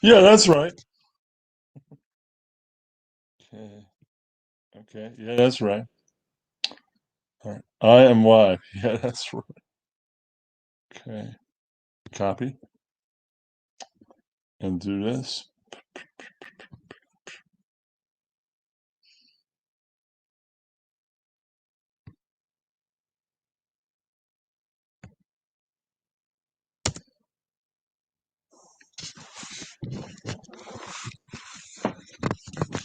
Yeah, that's right. Okay. Okay. Yeah, that's right. All right. I am Y. Yeah, that's right. Okay. Copy and do this.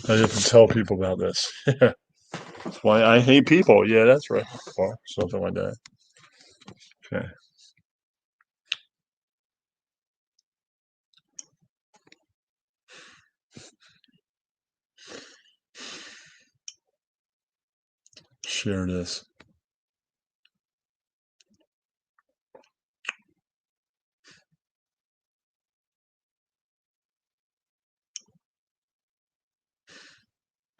I have to tell people about this. Yeah. That's why I hate people. Yeah, that's right. Or something like that. Okay. Share this.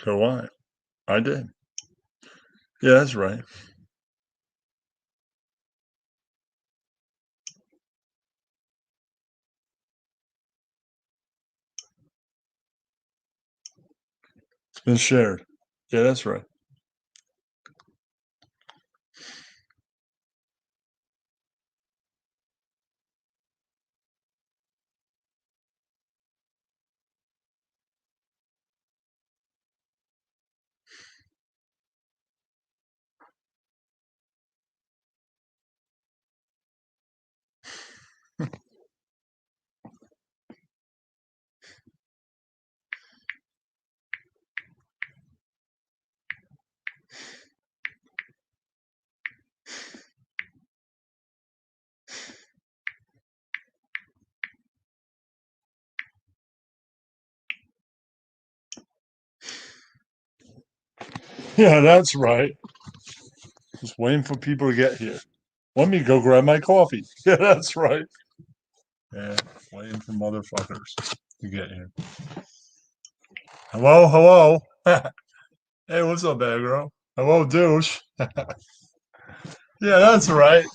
Go Y. I did. Yeah, that's right. It's been shared. Yeah, that's right. Yeah, that's right. Just waiting for people to get here. Let me go grab my coffee. Yeah, that's right. Yeah, waiting for motherfuckers to get here. Hello, hello. Hey, what's up, aggro? Hello, douche. Yeah, that's right.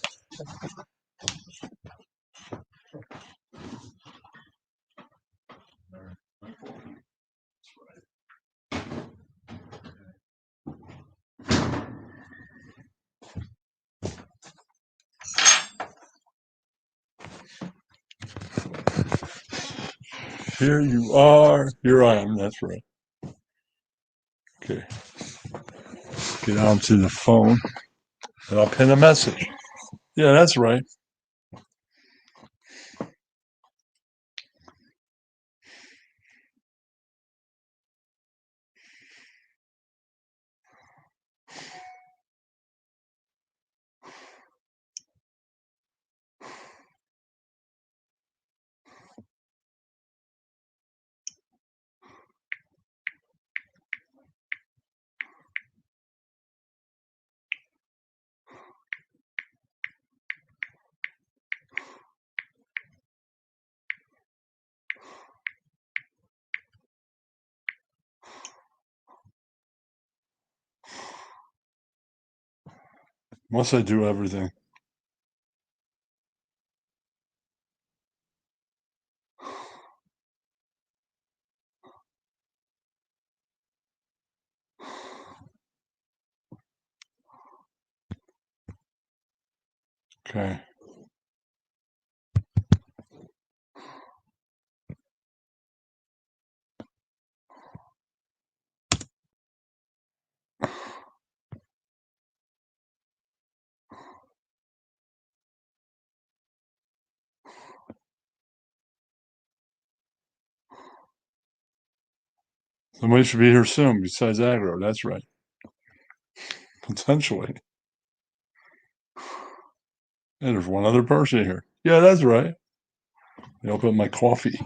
Here you are. Here I am. That's right. Okay. Get onto the phone and I'll pin a message. Yeah, that's right. Must I do everything? Okay. Somebody should be here soon besides aggro. That's right. Potentially. And there's one other person here. Yeah, that's right. I open my coffee.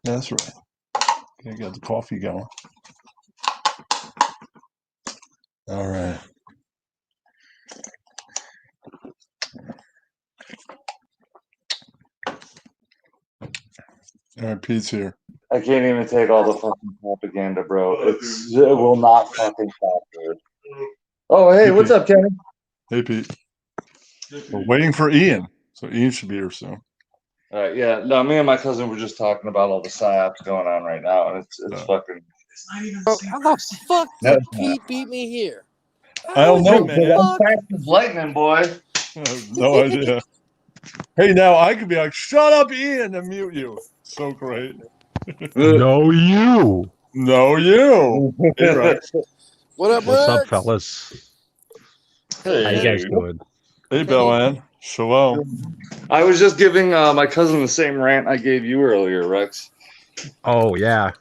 That's right. I got the coffee going. All right. All right, Pete's here. I can't even take all the fucking propaganda, bro. It will not fucking stop, dude. Oh, hey, Hey, what's Pete. up, Kenny? Hey, Pete. We're waiting for Ian. So Ian should be here soon. All right, yeah. No, me and my cousin were just talking about all the psyops going on right now, and it's fucking. Bro, how the fuck No, did it's not. Pete beat me here? I don't know, How the man. I'm fuck? fast as lightning, boy. I have no idea. Hey, now I could be like, "Shut up, Ian," and mute you. So great. No, you. No, you. Hey, Rex. What up, What's up, Rex? fellas? Hey, How you guys doing? Hey, Bellan. Shalom. I was just giving my cousin the same rant I gave you earlier, Rex. Oh yeah,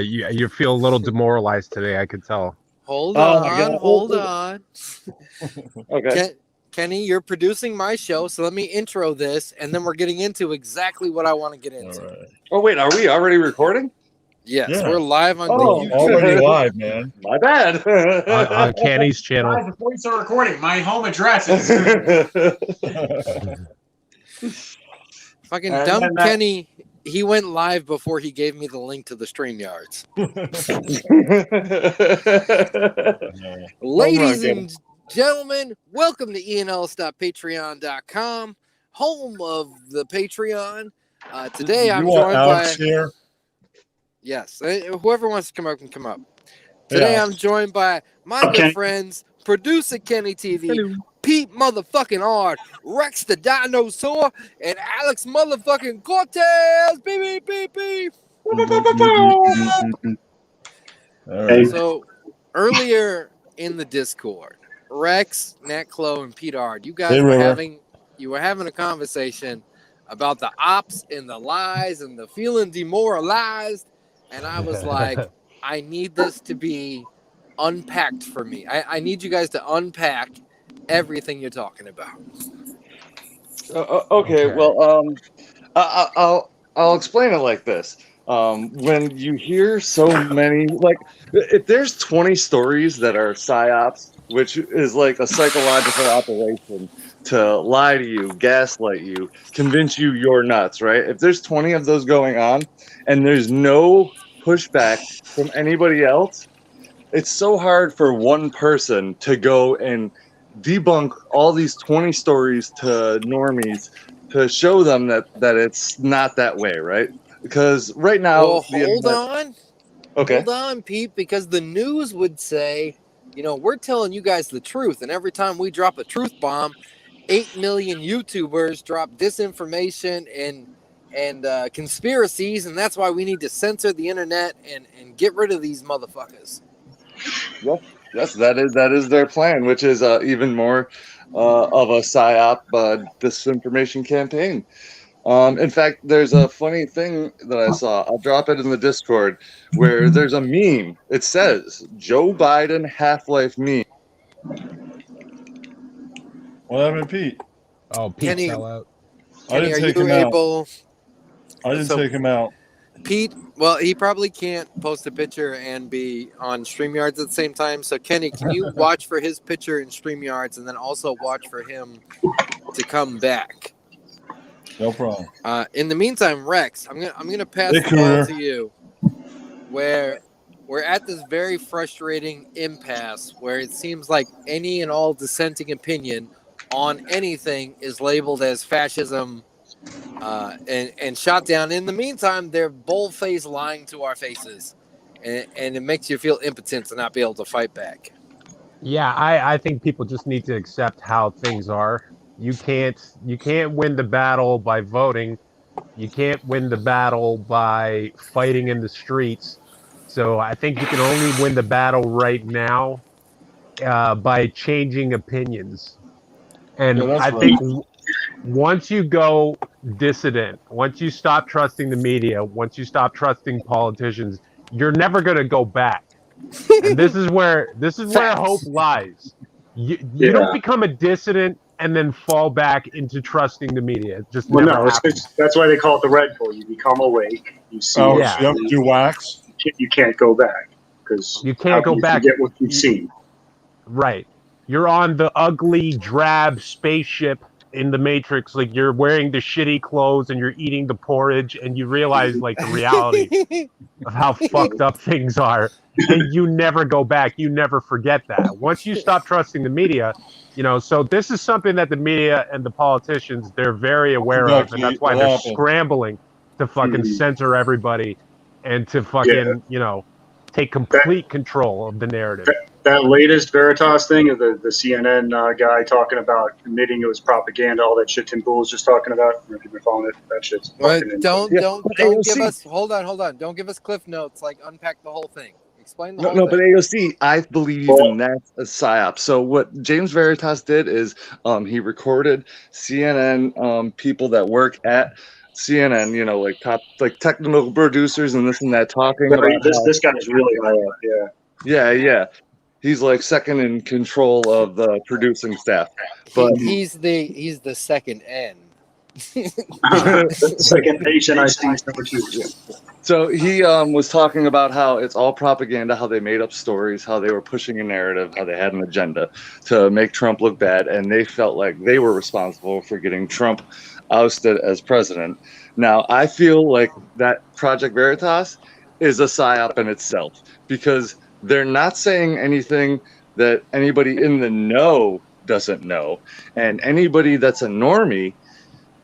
you feel a little demoralized today. I could tell. Hold Oh, my God. hold on. Okay. Kenny, you're producing my show, so let me intro this, and then we're getting into exactly what I want to get All into. right. Oh wait, are we already recording? Yes, Yeah. we're live on Oh, YouTube. Already live, man. My bad. On Kenny's channel. Guys, before you start recording, my home address is. Fucking And dumb then Kenny, he went live before he gave me the link to the StreamYards. Yeah. Ladies Kenny. and gentlemen, welcome to enl.patreon.com, home of the Patreon. Today I'm You want joined Alex by here? yes, whoever wants to come up can come up. Today Yeah. I'm joined by my good Okay. friends, producer Kenny TV, Pete motherfucking Hard, Rex the Dinosaur, and Alex motherfucking Cortez. Beep beep beep beep. All right. So earlier in the Discord, Rex, Nat Clo, and Pete Ard, you guys Hey, were River. having a conversation about the ops and the lies and the feeling demoralized. And I was like, I need this to be unpacked for me. I need you guys to unpack everything you're talking about. Okay, well, I'll explain it like this. When you hear so many, like, if there's 20 stories that are psyops, which is like a psychological operation to lie to you, gaslight you, convince you you're nuts, right? If there's 20 of those going on and there's no pushback from anybody else, it's so hard for one person to go and debunk all these 20 stories to normies to show them that it's not that way, right? Because right now, Well, the internet- Okay. Hold on, Pete, because the news would say, we're telling you guys the truth, and every time we drop a truth bomb, 8 million YouTubers drop disinformation and conspiracies, and that's why we need to censor the internet and get rid of these motherfuckers. Yes, that is their plan, which is even more of a psyop disinformation campaign. In fact, there's a funny thing that I saw. I'll drop it in the Discord where there's a meme. It says Joe Biden Half-Life meme. What happened, to Pete? Oh, Pete Kenny- fell out. I Kenny, didn't are take you him out. able? I didn't So- take him out. Pete, well, he probably can't post a picture and be on StreamYards at the same time. So, Kenny, can you watch for his picture in StreamYards and then also watch for him to come back? No problem. In the meantime, Rex, I'm gonna pass Hey, the ball Cooter. to you. Where we're at this very frustrating impasse where it seems like any and all dissenting opinion on anything is labeled as fascism and shot down. In the meantime, they're bold-faced lying to our faces, and it makes you feel impotent to not be able to fight back. Yeah, I think people just need to accept how things are. You can't win the battle by voting. You can't win the battle by fighting in the streets. So I think you can only win the battle right now by changing opinions. And Yeah, that's I right. think once you go dissident, once you stop trusting the media, once you stop trusting politicians, you're never going to go back. And this is where Facts. hope lies. You Yeah. don't become a dissident and then fall back into trusting the media. It just Well, never no, happens. that's why they call it the Red Bull. You become awake. You see. Oh, Yeah. yep. Do wax. You can't go back because You can't go back. Forget what you've seen. Right. You're on the ugly, drab spaceship in the Matrix. Like, you're wearing the shitty clothes and you're eating the porridge, and you realize, like, the reality of how fucked up things are. And you never go back. You never forget that. Once you stop trusting the media, So this is something that the media and the politicians, they're very aware of, and that's why they're scrambling to fucking censor everybody and to fucking, take complete control of the narrative. That latest Veritas thing of the CNN guy talking about admitting it was propaganda, all that shit Tim Pool was just talking about. I don't know if you've been following it. That shit's fucking Don't AOC. give us. Hold on. Don't give us cliff notes. Like unpack the whole thing. Explain the whole No, but thing. AOC, I believe in that's a psyop. So what James Veritas did is he recorded CNN people that work at CNN, like top technical producers and this and that talking about this guy's really high up. Yeah. He's like second in control of the producing staff. But He's the second N. Second HNIC number 2. Yeah. So he was talking about how it's all propaganda, how they made up stories, how they were pushing a narrative, how they had an agenda to make Trump look bad, and they felt like they were responsible for getting Trump ousted as president. Now, I feel like that Project Veritas is a psyop in itself because they're not saying anything that anybody in the know doesn't know, and anybody that's a normie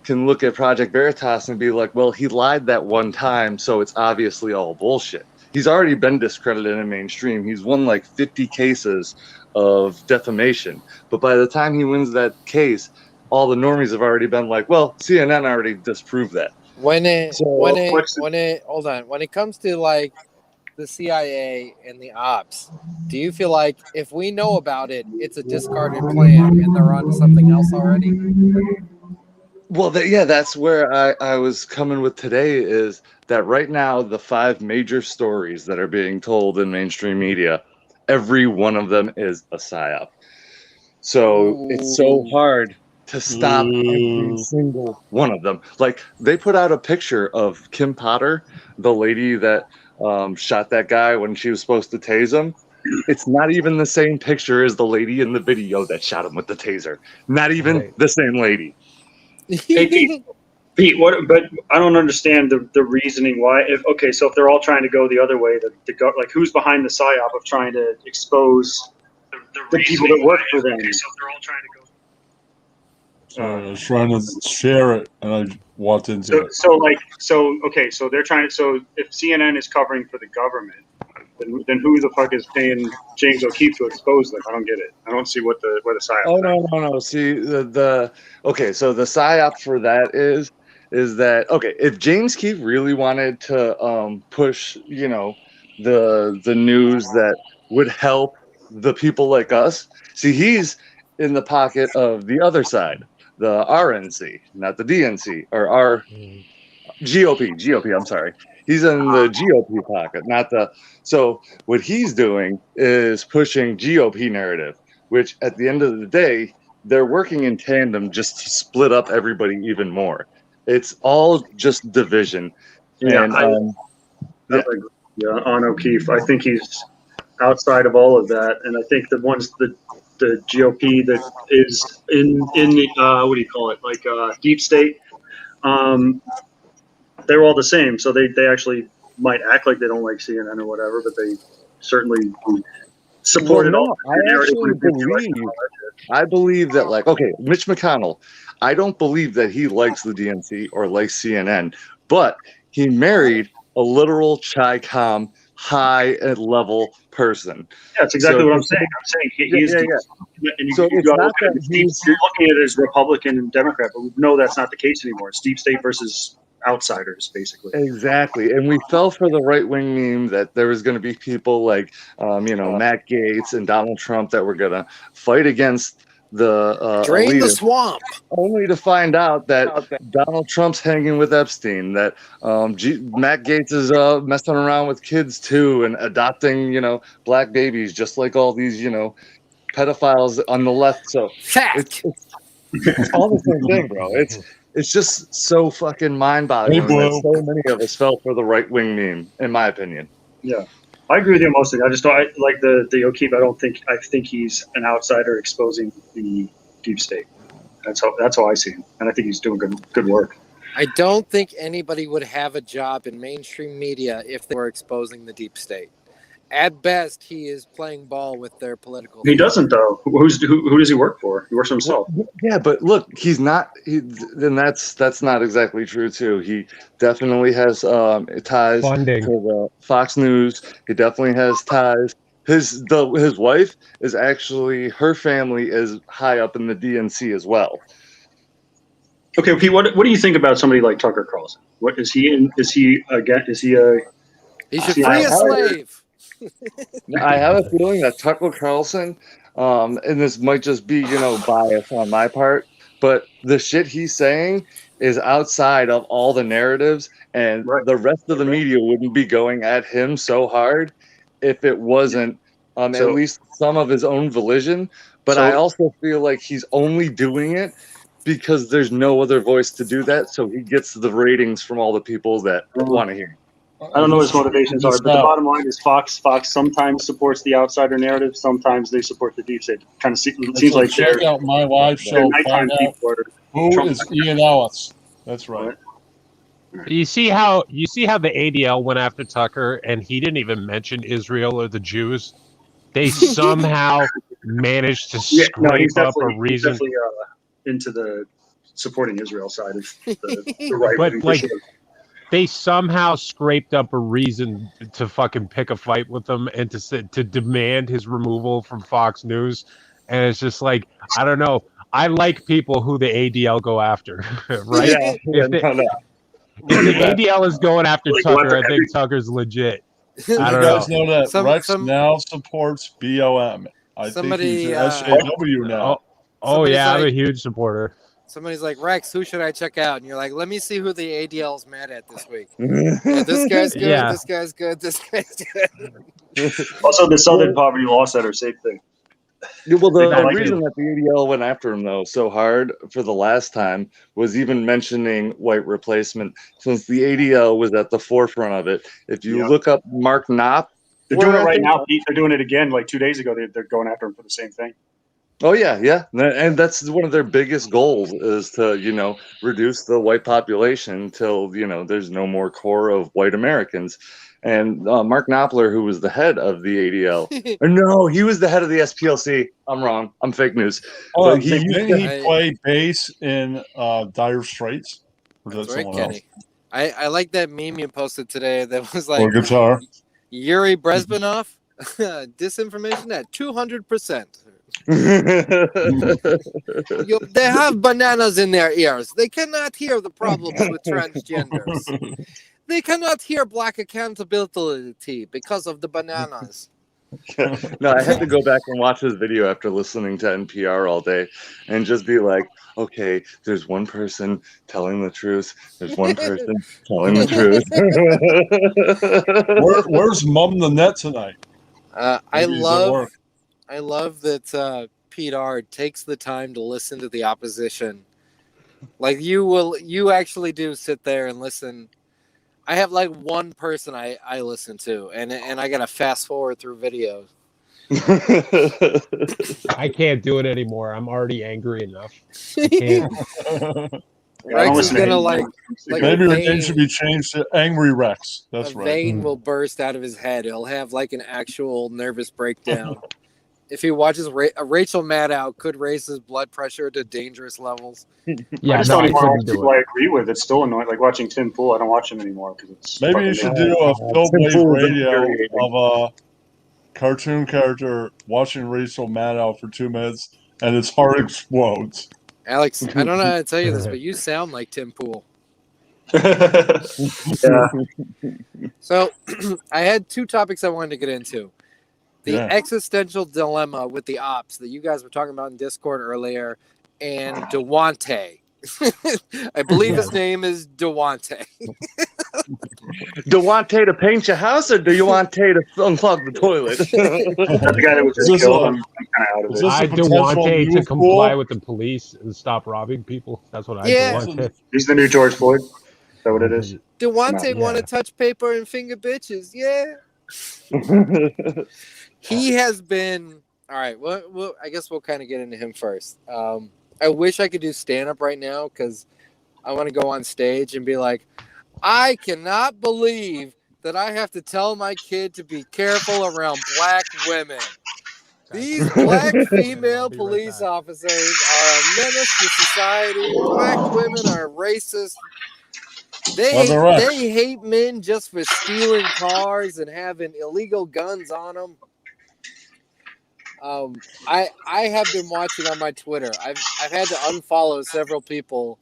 can look at Project Veritas and be like, well, he lied that one time, so it's obviously all bullshit. He's already been discredited in mainstream. He's won like 50 cases of defamation. But by the time he wins that case, all the normies have already been like, well, CNN already disproved that. When it comes to like the CIA and the ops, do you feel like if we know about it, it's a discarded plan and they're on to something else already? Well, that's where I was coming with today is that right now, the 5 major stories that are being told in mainstream media, every one of them is a psyop. So it's so hard to stop every single one of them. Like they put out a picture of Kim Potter, the lady that shot that guy when she was supposed to tase him. It's not even the same picture as the lady in the video that shot him with the taser. Not even the same lady. Hey, Pete, what? But I don't understand the reasoning why. If they're all trying to go the other way, like who's behind the psyop of trying to expose the people that work for them? Okay, so if they're all trying to go. I was trying to share it, and I walked into it. So they're trying to. So if CNN is covering for the government, then who the fuck is paying James O'Keefe to expose them? I don't get it. I don't see where the psyop. Oh no. See so the psyop for that is that if James O'Keefe really wanted to push the news that would help the people like us, see, he's in the pocket of the other side, the RNC, not the DNC or our GOP. I'm sorry. He's in the GOP pocket, not the. So what he's doing is pushing GOP narrative, which at the end of the day, they're working in tandem just to split up everybody even more. It's all just division. Yeah, and, on O'Keefe. I think he's outside of all of that, and I think the GOP that is in the what do you call it, like deep state. They're all the same, so they actually might act like they don't like CNN or whatever, but they certainly support it all. I believe that, Mitch McConnell, I don't believe that he likes the DNC or likes CNN, but he married a literal Chi-Com high-level person. Yeah, that's exactly what I'm saying. I'm saying he's and you're looking at it as Republican and Democrat, but we know that's not the case anymore. It's deep state versus outsiders, basically. Exactly. And we fell for the right-wing meme that there was going to be people like Matt Gaetz and Donald Trump that were going to fight against the drain elitists, the swamp, only to find out that Donald Trump's hanging with Epstein, that Matt Gaetz is messing around with kids too and adopting black babies just like all these pedophiles on the left. So it's all the same thing, bro. It's just so fucking mind-boggling that so many of us fell for the right-wing meme, in my opinion. Yeah, I agree with you mostly. I just don't like the O'Keefe. I think he's an outsider exposing the deep state. That's how I see him, and I think he's doing good work. I don't think anybody would have a job in mainstream media if they were exposing the deep state. At best, he is playing ball with their political. He doesn't though. Who does he work for? He works for himself. Yeah, but look, he's not. Then that's not exactly true too. He definitely has ties Funding. to the Fox News. He definitely has ties. His wife is actually, her family is high up in the DNC as well. Okay, Pete. What do you think about somebody like Tucker Carlson? What is he in? Is he again? Is he a? He should See, free a I- slave. I have a feeling that Tucker Carlson, and this might just be, bias on my part, but the shit he's saying is outside of all the narratives, and Right. the rest of the media wouldn't be going at him so hard if it wasn't at So- least some of his own volition. But So- I also feel like he's only doing it because there's no other voice to do that, so he gets the ratings from all the people that want to hear. I don't know what his motivations are, It's but the not- bottom line is Fox sometimes supports the outsider narrative. Sometimes they support the deep state. Kind of seems like check they're out my live show. nighttime Find out people are who Trump- is Ian Ellis. That's right. You see how the ADL went after Tucker, and he didn't even mention Israel or the Jews. They somehow managed to Yeah, no, scrape he's up a definitely, reason. he's definitely into the supporting Israel side of the right But, wing, for like, sure. They somehow scraped up a reason to fucking pick a fight with him and to demand his removal from Fox News. And it's just like, I don't know. I like people who the ADL go after, right? Yeah, If the, no. if the ADL is going after Like, Tucker, what I think Tucker's legit. You I don't guys know. know that Some- Rex some- now supports BLM. I Somebody, think he's an SJW now. Oh Somebody's yeah, I'm a like- huge supporter. Somebody's like, Rex, who should I check out? And you're like, let me see who the ADL's mad at this week. Yeah, this guy's good. Yeah. This guy's good. This guy's good. Also, the Southern Poverty Law Center, same thing. Yeah, well, the Exactly. reason that the ADL went after him, though, so hard for the last time was even mentioning white replacement, since the ADL was at the forefront of it. If you Yeah. look up Mark Knopp, They're doing it right now, Pete. They're doing it again. Like 2 days ago, they're going after him for the same thing. oh yeah, and that's one of their biggest goals is to reduce the white population until there's no more core of white Americans. And Mark Knopfler, who was the head of the ADL, or no, he was the head of the SPLC. I'm wrong. I'm fake news. Oh, But he used didn't he to- play bass in Dire Straits? Or is That's that right, someone Kenny. I like that meme you posted today that was else? like Or guitar? Yuri Brezbanov, disinformation at 200%. They have bananas in their ears. They cannot hear the problems with transgenders. They cannot hear black accountability because of the bananas. No, I had to go back and watch his video after listening to NPR all day and just be like, okay, there's one person telling the truth. There's one person telling the truth. Where's Mum the Net tonight? I Maybe he's at love work. that Pete Ard takes the time to listen to the opposition. Like you actually do sit there and listen. I have like one person I listen to, and I gotta fast forward through videos. I can't do it anymore. I'm already angry enough. I can't. Yeah, I don't Rex is listen to gonna him. like Maybe your vein- name should be changed to Angry Rex. That's a right. vein will burst out of his head. He'll have like an actual nervous breakdown. If he watches Rachel Maddow, could raise his blood pressure to dangerous levels. I Yeah, just no, don't I even watch couldn't do people it. I agree with. It's still annoying. Like watching Tim Pool, I don't watch him anymore because it's Maybe you should do a Phil Tim Wave Pool's radio infuriating. of a cartoon character watching Rachel Maddow for 2 minutes and his heart explodes. Alex, I don't know how to tell you this, but you sound like Tim Pool. yeah. So I had two topics I wanted to get into. The Yeah. existential dilemma with the ops that you guys were talking about in Discord earlier, and Dewante. I believe his name is Dewante. Do you want Tay to paint your house, or do you want Tay to unclog the toilet? That's the guy that was Is just this killed. a- I'm kind of out of is it. this- I a do potential want to youth comply pool? with the police and stop robbing people. That's what I Yeah. want. He's the new George Floyd. Is that what it is? Dewante Yeah. want to touch paper and finger bitches. Yeah. He has been all right. Well, I guess we'll kind of get into him first. I wish I could do stand up right now because I want to go on stage and be like, I cannot believe that I have to tell my kid to be careful around black women. These black female I'll be right police back. officers are a menace to society. Black women are racist. Brother Rex. They hate men just for stealing cars and having illegal guns on them. I have been watching on my Twitter. I've had to unfollow several people.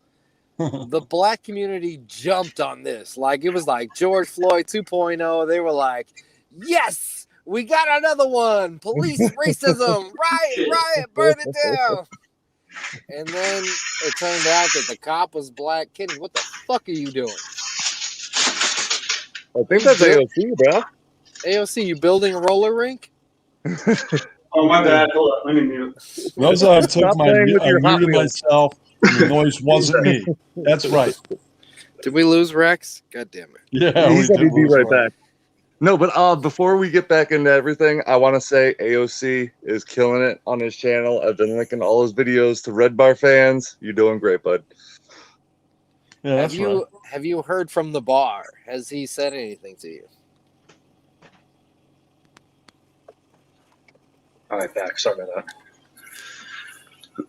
The black community jumped on this. Like it was like George Floyd 2.0. They were like, "Yes, we got another one. Police racism. Riot, burn it down." And then it turned out that the cop was black. Kenny, what the fuck are you doing? I think that's AOC, bro. AOC, you building a roller rink? Oh, my bad. Hold on. Let me mute. Notice I took Stop my playing with I your Hot muted Wheels. myself. And the noise wasn't me. That's right. Did we lose Rex? God damn it. Yeah, He we said did he'd be lose right Rex. back. No, but before we get back into everything, I want to say AOC is killing it on his channel. I've been linking all his videos to Red Bar fans. You're doing great, bud. Yeah, that's right. Have you heard from the bar? Has he said anything to you? All right, back. Sorry about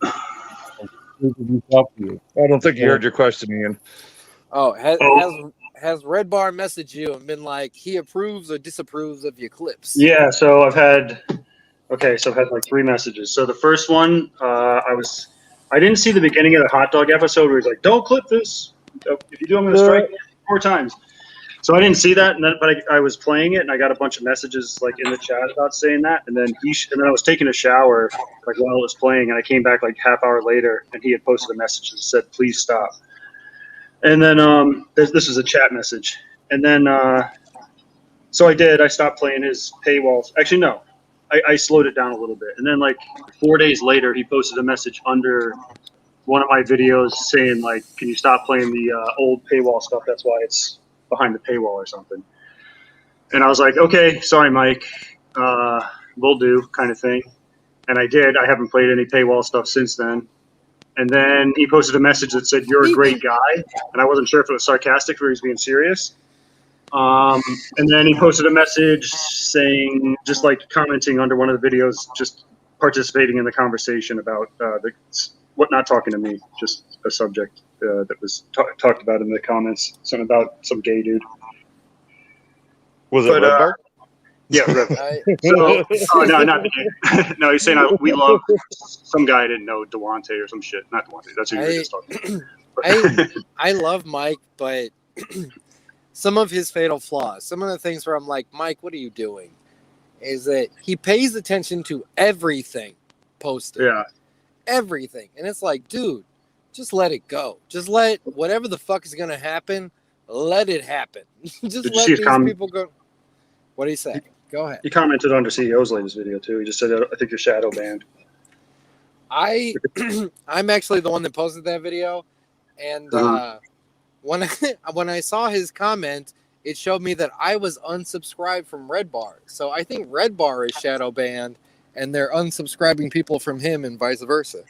that. I don't think you heard your question, Ian. Oh, Oh. has Red Bar messaged you and been like he approves or disapproves of your clips? Yeah, so I've had like 3 messages. So the first one, I didn't see the beginning of the hot dog episode where he's like, "Don't clip this. If you do, I'm going to strike you 4 times." So I didn't see that, but I was playing it and I got a bunch of messages like in the chat about saying that, and then I was taking a shower like while it was playing, and I came back like half hour later, and he had posted a message that said, "Please stop." And then this was a chat message, and then so I did. I stopped playing his paywalls. Actually, no, I slowed it down a little bit, and then like 4 days later, he posted a message under one of my videos saying like, "Can you stop playing the old paywall stuff? That's why it's behind the paywall or something." And I was like, "Okay, sorry, Mike, will do," kind of thing. And I did. I haven't played any paywall stuff since then. And then he posted a message that said, "You're a great guy," and I wasn't sure if it was sarcastic or he was being serious. And then he posted a message saying, just like commenting under one of the videos, just participating in the conversation about not talking to me, just a subject that was talked about in the comments, something about some gay dude. Was it But, Red Bar? Yeah, so, no, not the gay. No, he's saying we love some guy I didn't know, Dewante or some shit. Not Dewante. That's who you were just talking about. I love Mike, but some of his fatal flaws, some of the things where I'm like, Mike, what are you doing? Is that he pays attention to everything posted. Yeah. Everything. And it's like, dude, just let it go. Just let whatever the fuck is going to happen, let it happen. Just Did you let see his these people go. What do you say? Go ahead. He commented under CEO's latest video too. He just said, "I think you're shadow banned." I'm actually the one that posted that video, and when I saw his comment, it showed me that I was unsubscribed from Red Bar. So I think Red Bar is shadow banned, and they're unsubscribing people from him, and vice versa.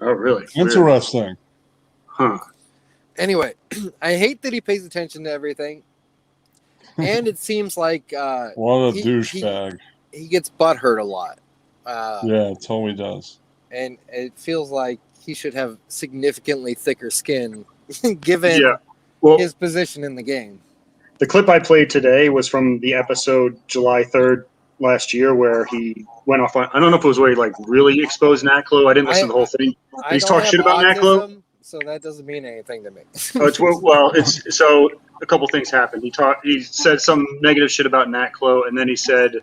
Oh, really? Interesting. Huh. Anyway, I hate that he pays attention to everything, and it seems like What a he- douchebag. he gets butthurt a lot. Yeah, it totally does. And it feels like he should have significantly thicker skin, given Yeah. Well, his position in the game. the clip I played today was from the episode July 3rd last year, where he went off on. I don't know if it was where he like really exposed Natclo. I didn't listen to the whole thing. I He's don't talking have shit about Natclo? autism, so that doesn't mean anything to me. It's so a couple things happened. He said some negative shit about Natclo, and then he said,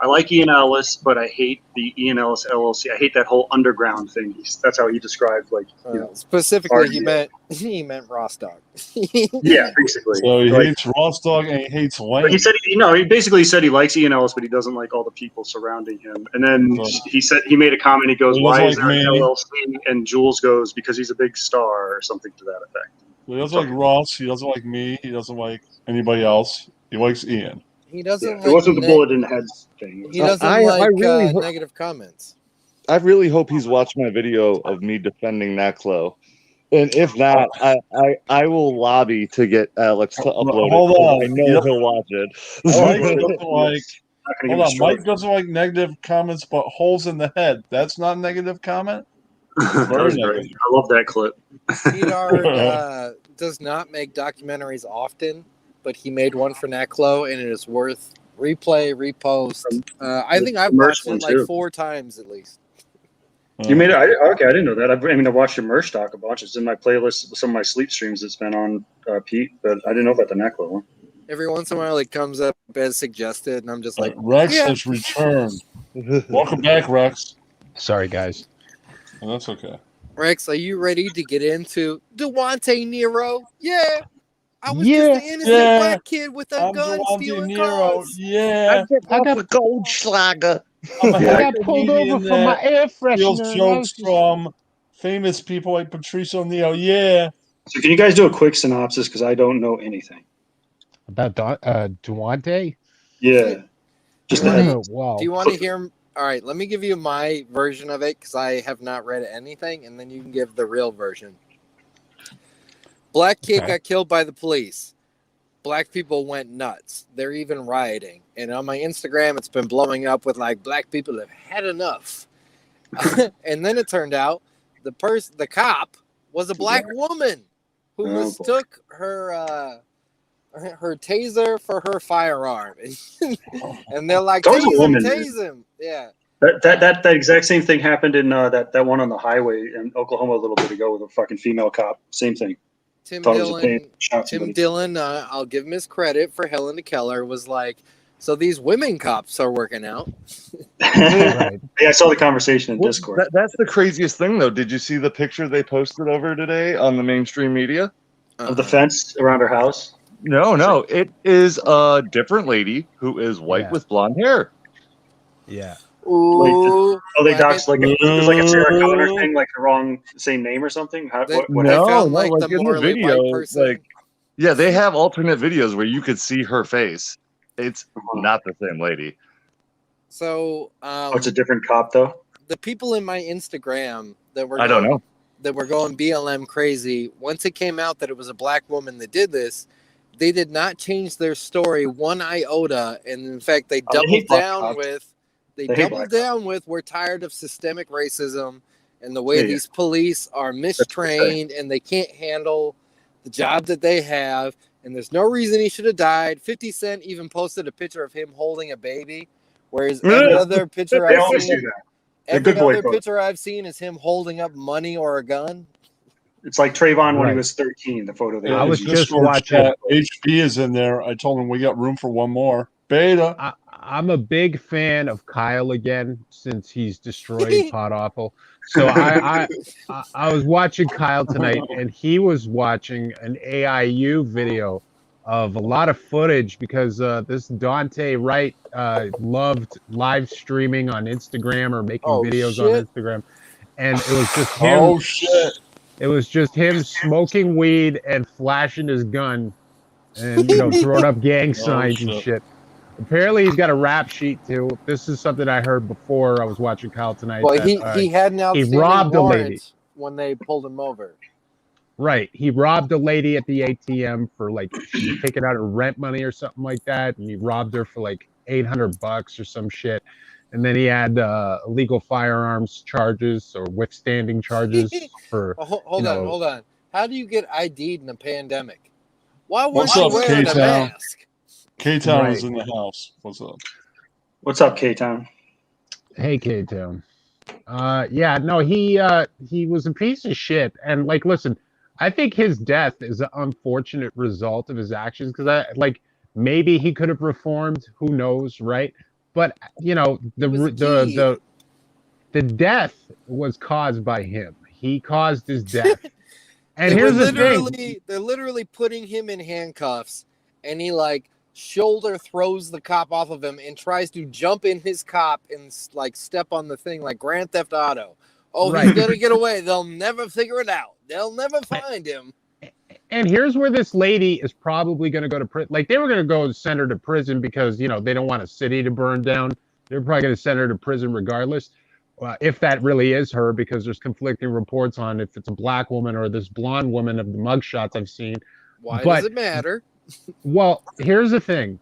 "I like Ian Ellis, but I hate the Ian Ellis LLC. I hate that whole underground thing." That's how he described, like, Specifically, he RDA. meant Rostock. Yeah, basically. So he Like, hates Rostock and he hates but Lane. he said, he basically said he likes Ian Ellis, but he doesn't like all the people surrounding him. And then he said, he made a comment. He goes, He "Why doesn't is like there an me." LLC?" And Jules goes, "Because he's a big star," or something to that effect. He doesn't like Ross. He doesn't like me. He doesn't like anybody else. He likes Ian. He doesn't. Yeah, like it wasn't the bullet in the head thing. He doesn't I really negative comments. I really hope he's watched my video of me defending Natclo And if not, I will lobby to get Alex to upload Hold it. 'Cause on. I know Yep. he'll watch it. Mike Yes. doesn't like. Not gonna Hold give on. a Mike stroke. doesn't like negative comments, but holes in the head. That's not a negative comment. That Very was great. negative. I love that clip. Petard does not make documentaries often, but he made one for Naklo, and it is worth replay, repost. I think I've watched Commercial it like too. 4 times at least. You made it. Okay, I didn't know that. I mean, I watched your merch talk a bunch. It's in my playlist with some of my sleep streams that's been on Pete, but I didn't know about the Naklo one. Every once in a while, it comes up as suggested, and I'm just like, Rex yeah. has returned. Welcome back, Rex. Sorry, guys. Oh, that's okay. Rex, are you ready to get into Duante Nero? Yeah. I was Yeah. just an innocent Yeah. black kid with a I'm gun Duante stealing Nero. cars. Yeah. I got a Goldschlager. I'm a I hacker got pulled comedian over for my that air steals freshener. and I jokes was just- from famous people like Patrice O'Neill. Yeah. So, can you guys do a quick synopsis? Because I don't know anything. About Duante? Yeah, just You a wanna- head. Wow. Do you want to hear? All right, let me give you my version of it because I have not read anything, and then you can give the real version. Black kid Okay. got killed by the police. Black people went nuts. They're even rioting. And on my Instagram, it's been blowing up with like black people have had enough. And then it turned out the cop was a black woman who Oh, boy. mistook her taser for her firearm. And they're like, That was a woman, dude. tase him. Yeah. That exact same thing happened in that one on the highway in Oklahoma a little bit ago with a fucking female cop. Same thing. Tim Thought it was a pain. Dillon, Shot Tim somebody. Dillon, I'll give him his credit for Helena Keller, was like, so these women cops are working out. Right. Yeah, I saw the conversation in Well, Discord. that's the craziest thing, though. Did you see the picture they posted over today on the mainstream media? Of the fence around her house. No. It is a different lady who is white Yeah. with blonde hair. Yeah. Ooh, Oh, they black doxed like it was like a Sarah Connor thing, like the wrong same name or something. How, They- what they No, found, no, like, like the in the morally video, white person. like yeah, they have alternate videos where you could see her face. It's not the same lady. So Oh, it's a different cop though. the people in my Instagram that were I don't know. that were going BLM crazy, once it came out that it was a black woman that did this, they did not change their story one iota, and in fact they Oh, they hate doubled black down cops. with They hate black we're tired of systemic racism and the way Yeah. these police are mistrained and they can't handle the job that they have, and there's no reason he should have died. 50 Cent even posted a picture of him holding a baby, whereas every Yeah. other picture They I've always seen, do that. They're every good boy other photos. picture I've seen is him holding up money or a gun. It's like Trayvon when Right. he was 13. The photo they Yeah, I was used. just Discord watching- chat, HB is in there. I told him we got room for one more. Beta. I'm a big fan of Kyle again since he's destroyed Pod Awful. So I was watching Kyle tonight, and he was watching an AIU video of a lot of footage because this Dante Wright loved live streaming on Instagram or making Oh, videos shit. on Instagram, and it was just him. Oh shit. It was just him smoking weed and flashing his gun, and throwing up gang signs and shit. shit. Apparently, he's got a rap sheet too. This is something I heard before I was watching Kyle tonight. Well, that, he had an outstanding robbed a lady. warrant when they pulled him over. right. He robbed a lady at the ATM for like she was taking out her rent money or something like that, and he robbed her for like $800 or some shit. And then he had illegal firearms charges or withstanding charges for. Well, hold on. How do you get ID'd in a pandemic? Why What's weren't you up, wearing a K-Town? mask? K-Town Right. is in the house. What's up? What's up, K-Town? Hey, K-Town. Yeah, no, he was a piece of shit. And like, listen, I think his death is an unfortunate result of his actions because maybe he could have reformed. Who knows, right? But the death was caused by him. He caused his death. And They were here's the thing. they're literally putting him in handcuffs, and he like shoulder throws the cop off of him and tries to jump in his cop and like step on the thing like Grand Theft Auto. Oh, he's Right. gonna get away. They'll never figure it out. They'll never find him. And here's where this lady is probably going to go to prison. Like they were going to go send her to prison because they don't want a city to burn down. They're probably going to send her to prison regardless. if that really is her, because there's conflicting reports on if it's a black woman or this blonde woman of the mugshots I've seen. Why But- does it matter? Well, here's the thing.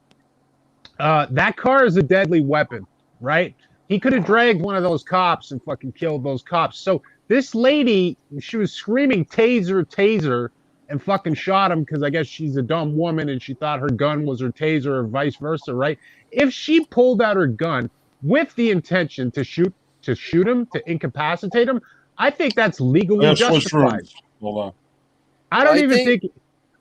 That car is a deadly weapon, right? He could have dragged one of those cops and fucking killed those cops. So this lady, she was screaming taser, taser, and fucking shot him because I guess she's a dumb woman and she thought her gun was her taser or vice versa, right? If she pulled out her gun with the intention to shoot him, to incapacitate him, I think that's legally That's what's true. justified. Hold on. I don't I even think- think.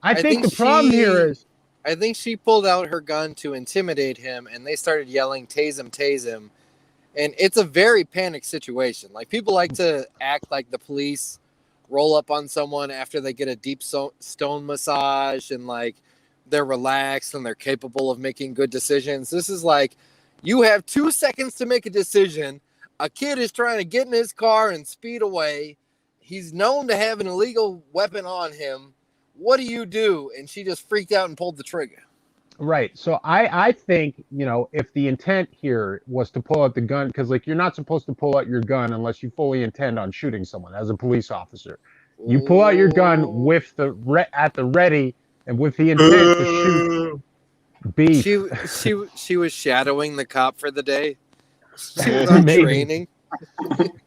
I think think the problem she- here is I think she pulled out her gun to intimidate him, and they started yelling, "Tase him, tase him." And it's a very panicked situation. Like, people like to act like the police roll up on someone after they get a deep stone massage and like they're relaxed and they're capable of making good decisions. This is like, you have 2 seconds to make a decision. A kid is trying to get in his car and speed away. He's known to have an illegal weapon on him. What do? And she just freaked out and pulled the trigger. right. So I think, if the intent here was to pull out the gun, because like you're not supposed to pull out your gun unless you fully intend on shooting someone as a police officer. You pull out your gun with at the ready and with the intent to shoot beef. She was shadowing the cop for the day. She was on Maybe. training.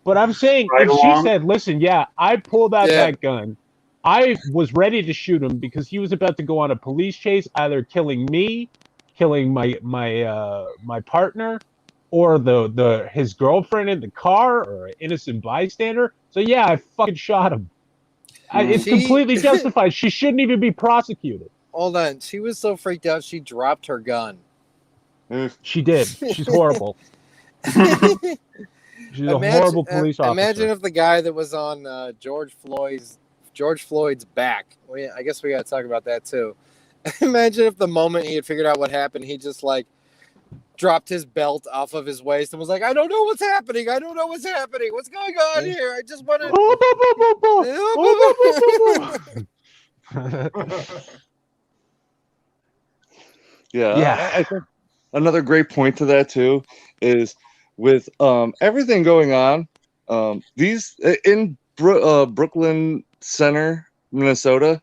But I'm saying, Right if along. she said, "Listen, yeah, I pulled out Yeah. that gun. I was ready to shoot him because he was about to go on a police chase, either killing me, killing my partner, or his girlfriend in the car, or an innocent bystander." So yeah, I fucking shot him. It's She- completely justified. She shouldn't even be prosecuted. Hold on. She was so freaked out she dropped her gun. She did. She's horrible. She's a horrible police officer. Imagine if the guy that was on George Floyd's back. I guess we got to talk about that too. Imagine if the moment he had figured out what happened, he just like dropped his belt off of his waist and was like, "I don't know what's happening. I don't know what's happening. What's going on here? I just want to." Yeah. Yeah. I think another great point to that too is with everything going on, these in Brooklyn Center, Minnesota,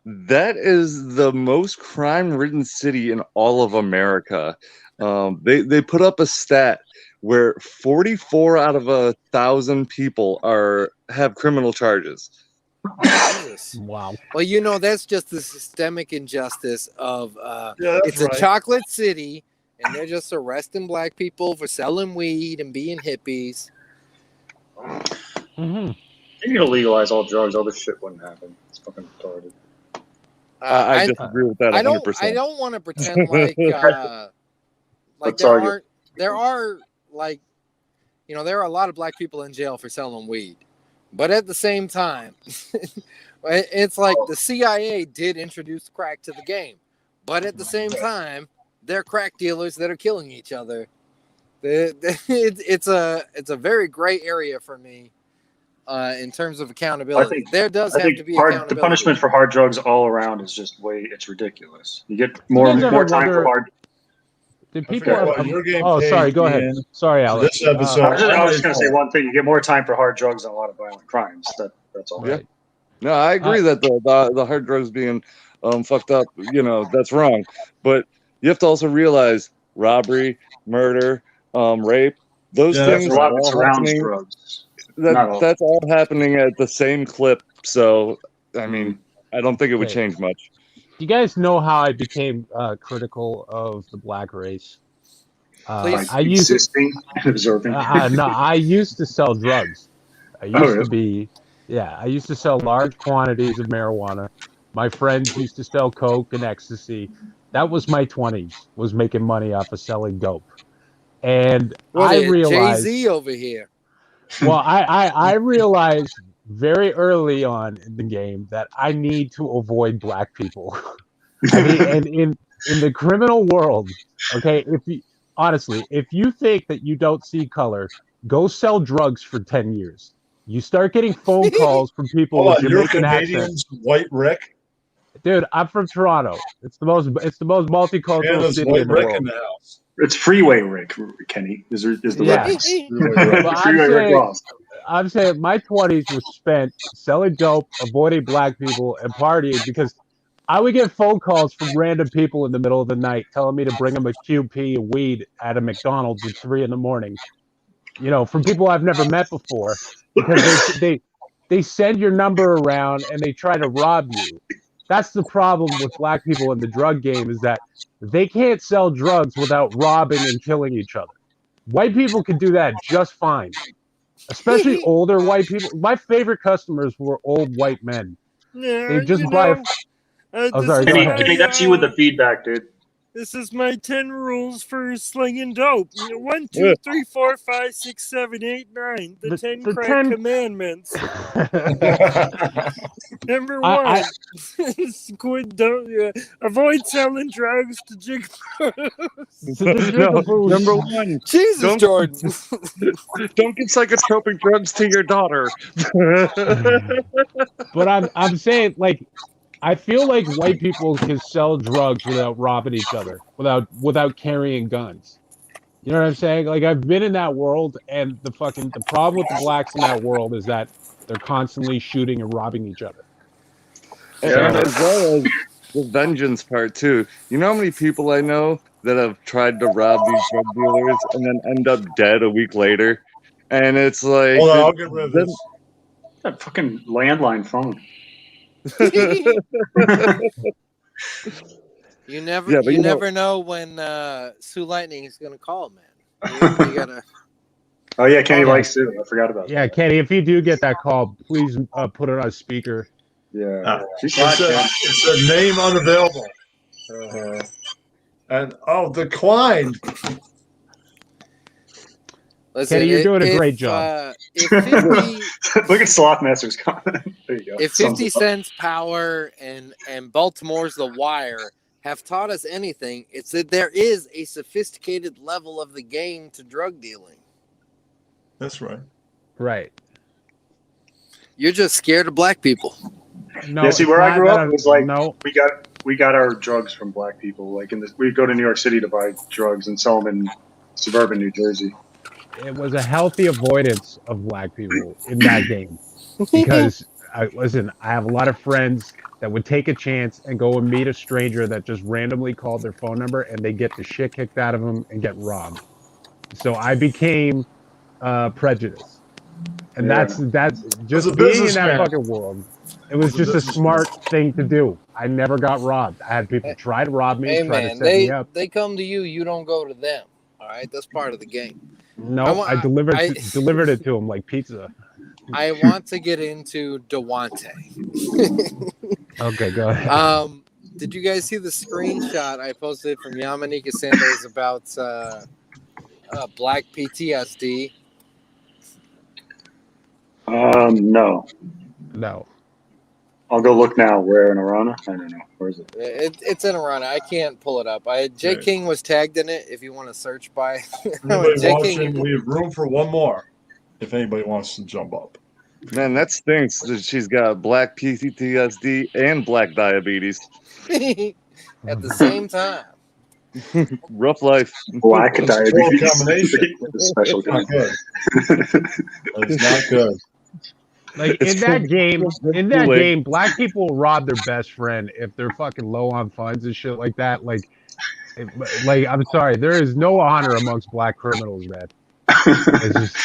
that is the most crime-ridden city in all of America. They put up a stat where 44 out of 1,000 people have criminal charges. Jesus. Wow. Well, that's just the systemic injustice of Yeah, that's it's right. a chocolate city, and they're just arresting black people for selling weed and being hippies. hmm You need to legalize all drugs. All this shit wouldn't happen. It's fucking retarded. I disagree with that 100%. I don't want to pretend like Let's there argue. aren't there are like there are a lot of black people in jail for selling weed, but at the same time, it's like the CIA did introduce crack to the game, but at the same time, they're crack dealers that are killing each other. It's a very gray area for me. In terms of accountability, I think- there does I have think to be the accountability. punishment for hard drugs all around is just it's ridiculous. You get more You guys more ever time for wonder- hard. Did I people forgot have? what you're getting Oh, sorry. paid, Go ahead. Ian. Sorry, Alex. This episode- I was just gonna say one thing. You get more time for hard drugs than a lot of violent crimes. That's all. Right. No, I agree that the hard drugs being fucked up, that's wrong. But you have to also realize robbery, murder, rape, those Yeah, things There's a lot are that all surrounds happening. drugs. Not all. That's all happening at the same clip. So, I mean, I don't think it would Okay. change much. Do you guys know how I became critical of the black race? Please. I used to, Existing and observing. no, I used to sell drugs. I used Oh, to be, I used to sell large quantities of marijuana. My friends used to sell coke and ecstasy. That was my 20s, was making money off of selling dope. And I realized, Jay-Z over here. well, I realized very early on in the game that I need to avoid black people. I mean, and in the criminal world, okay, if you think that you don't see color, go sell drugs for 10 years. You start getting phone calls from people Hold with on, you're Jamaican accents. Canadian's White Rick. Dude, I'm from Toronto. It's the most multicultural Canada's city White in the Rick world. in the house. It's Freeway Rick, Kenny. Is the Yeah. reference. Well, Freeway Rick Ross. I'm saying my 20s was spent selling dope, avoiding black people, and partying because I would get phone calls from random people in the middle of the night telling me to bring them a QP of weed at a McDonald's at 3 a.m. You know, from people I've never met before, because they send your number around and they try to rob you. That's the problem with black people in the drug game, is that they can't sell drugs without robbing and killing each other. White people can do that just fine, especially older white people. My favorite customers were old white men. Yeah, They just buy. Oh, sorry. Go Kenny, ahead. Kenny, that's you with the feedback, dude. This is my 10 rules for slinging dope. 1, 2, 3, 4, 5, 6, 7, 8, 9. The 10 the crack 10 commandments. Number 1, avoid selling drugs to jigaboos. Number 1, Jesus, Don't- Jordan. don't get psychotropic drugs to your daughter. But I'm saying, like, I feel like white people can sell drugs without robbing each other, without carrying guns. You know what I'm saying? Like, I've been in that world, and the problem with the blacks in that world is that they're constantly shooting and robbing each other. And as well as the vengeance part too. You know how many people I know that have tried to rob these drug dealers and then end up dead a week later? And it's like, Hold on, I'll get rid of this. That fucking landline phone. You never, Yeah, but you you know- never know when Sue Lightning is gonna call, man. You gotta. Oh yeah, Kenny Oh, likes it. I forgot about Yeah, Kenny, if you do get that call, please put it on speaker. that. Yeah. Ah, She's It's hot, a, Ken. it's a name unavailable. And declined. Listen, Kenny, you're doing a if, great job. If 50, Look at Slothmaster's comment. There you go. if 50 Cent's Power and Baltimore's The Wire have taught us anything, it's that there is a sophisticated level of the game to drug dealing. That's right. Right. You're just scared of black people. No, Yeah, see, it's where I not grew that up was like- no. we got our drugs from black people. Like we'd go to New York City to buy drugs and sell them in suburban New Jersey. It was a healthy avoidance of black people in that game, because I have a lot of friends that would take a chance and go and meet a stranger that just randomly called their phone number, and they get the shit kicked out of them and get robbed. So I became prejudiced, and Yeah. that's just As a being in that businessman. fucking world. It was As a just a businessman. smart thing to do. I never got robbed. I had people try to rob me, Hey try to man, set me up. they come to you, you don't go to them. All right, that's part of the game. No, I delivered I- delivered it to him like pizza. I want to get into Dewante. Okay, go ahead. Did you guys see the screenshot I posted from Yamanika Sanders about black PTSD? No. No. I'll go look now. Where in Arana? I don't know. Where is it? It's in Arana. I can't pull it up. Jay Right. King was tagged in it. If you want to search by Anybody Jay watching, King. we have room for one more. If anybody wants to jump up. man, that stinks that she's got black PTSD and black diabetes. at the same time. Rough life. Black It's a diabetes. horrible combination. It's a special It's not kind. good. It's not good. Like It's in that Kool-Aid. game, black people will rob their best friend if they're fucking low on funds and shit like that. Like I'm sorry, there is no honor amongst black criminals, man. It's just,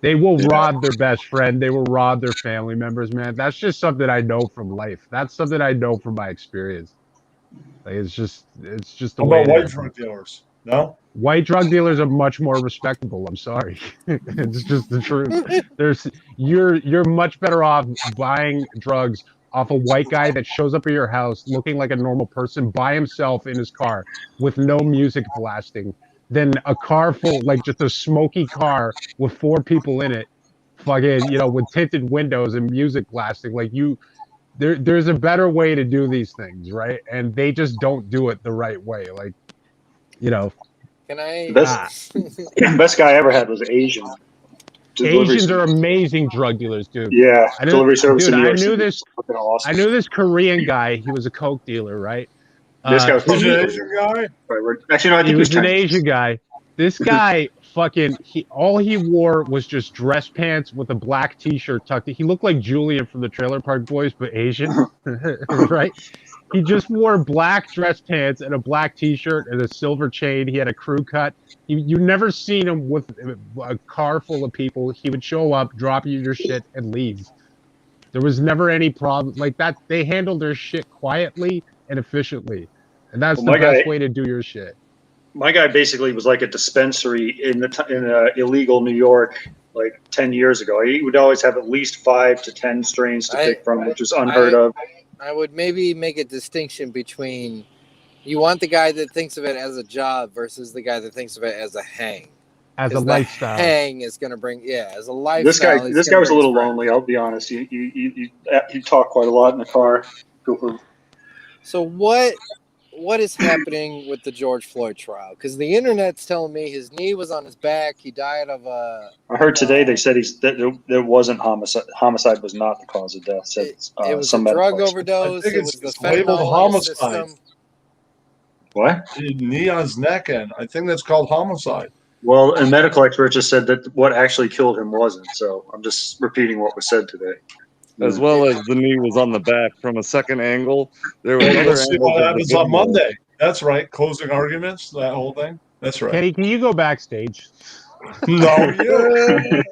they will rob their best friend. They will rob their family members, man. That's just something I know from life. That's something I know from my experience. Like it's just the How way about it white is. drug dealers? No? White drug dealers are much more respectable. I'm sorry. It's just the truth. You're much better off buying drugs off a white guy that shows up at your house looking like a normal person by himself in his car with no music blasting than a car full, like just a smoky car with 4 people in it, fucking, with tinted windows and music blasting. Like there's a better way to do these things, right? And they just don't do it the right way. Like, Can I? Best guy I ever had was Asian. Delivery Asians are service. amazing drug dealers, dude. Yeah, Delivery service dude, in New I York knew City. this. Fucking awesome. I knew this Korean guy. He was a coke dealer, right? This guy was He's an probably Asian guy. actually no, I think He he was was an Chinese. Asian guy. This guy fucking all he wore was just dress pants with a black t-shirt tucked in. He looked like Julian from the Trailer Park Boys, but Asian. Right? He just wore black dress pants and a black t-shirt and a silver chain. He had a crew cut. You never seen him with a car full of people. He would show up, drop you your shit, and leave. There was never any problem like that. They handled their shit quietly and efficiently, and that's Well, the my best guy- way to do your shit. My guy basically was like a dispensary in illegal New York like 10 years ago. He would always have at least 5 to 10 strains to pick from, which was unheard of. I would maybe make a distinction between you want the guy that thinks of it as a job versus the guy that thinks of it as a hang. As a 'Cause the lifestyle. hang is going to bring, as a lifestyle. This guy was a little lonely. I'll be honest. He talked quite a lot in the car. So what is happening with the George Floyd trial? Because the internet's telling me his knee was on his back. He died of a. I heard today they said there wasn't homicide. Homicide was not the cause of death. Said, It was some a drug medical expert. overdose. I think It was it's the labeled fentanyl homicide. system. What? Knee on his neck, and I think that's called homicide. Well, and medical experts just said that what actually killed him wasn't. So I'm just repeating what was said today. As well as the knee was on the back from a second angle. There was other We'll see angles what of the happens on video. Monday. That's right. Closing arguments, that whole thing. That's right. Kenny, can you go backstage? No, you.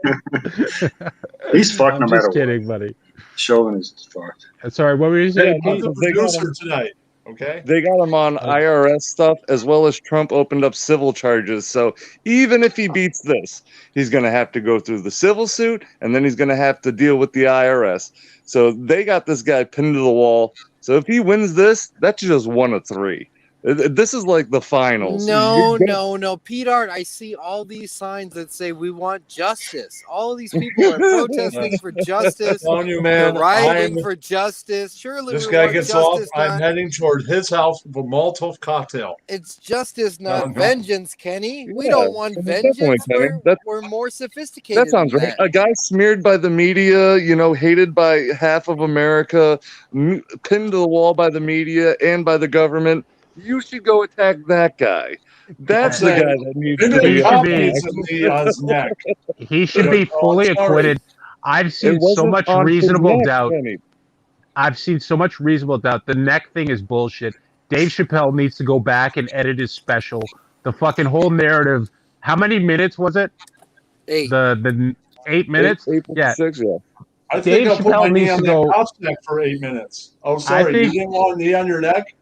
He's fucked no I'm matter just kidding, buddy. what. Chauvin is fucked. Sorry, what were you saying? I'm Pete? the They got producer tonight. Okay. They got him on IRS stuff, as well as Trump opened up civil charges. So even if he beats this, he's going to have to go through the civil suit, and then he's going to have to deal with the IRS. So they got this guy pinned to the wall. So if he wins this, that's just 1 of 3. This is like the finals. No, Pete Art, I see all these signs that say we want justice. All these people are protesting for justice. I'm telling you, They're man. rioting for justice. Surely This we guy want gets off. justice, I'm not- heading toward his house with a Molotov cocktail. It's justice, not No. vengeance, Kenny. We Yeah, don't want definitely, vengeance. Kenny. We're more sophisticated. That sounds than right. that. A guy smeared by the media, hated by half of America, pinned to the wall by the media and by the government. You should go attack that guy. That's the guy that needs Maybe to the be cop be- needs a knee on his neck. He should be fully I'm sorry. acquitted. I've It seen so wasn't much on his reasonable neck, doubt. Kenny. I've seen so much reasonable doubt. The neck thing is bullshit. Dave Chappelle needs to go back and edit his special. The fucking whole narrative. How many minutes was it? 8. The 8 minutes? Yeah. 8.6, yeah. I think Dave I'll put my Chappelle knee needs on to that go- cop's neck for 8 minutes. Oh, sorry. think- You didn't want a knee on your neck?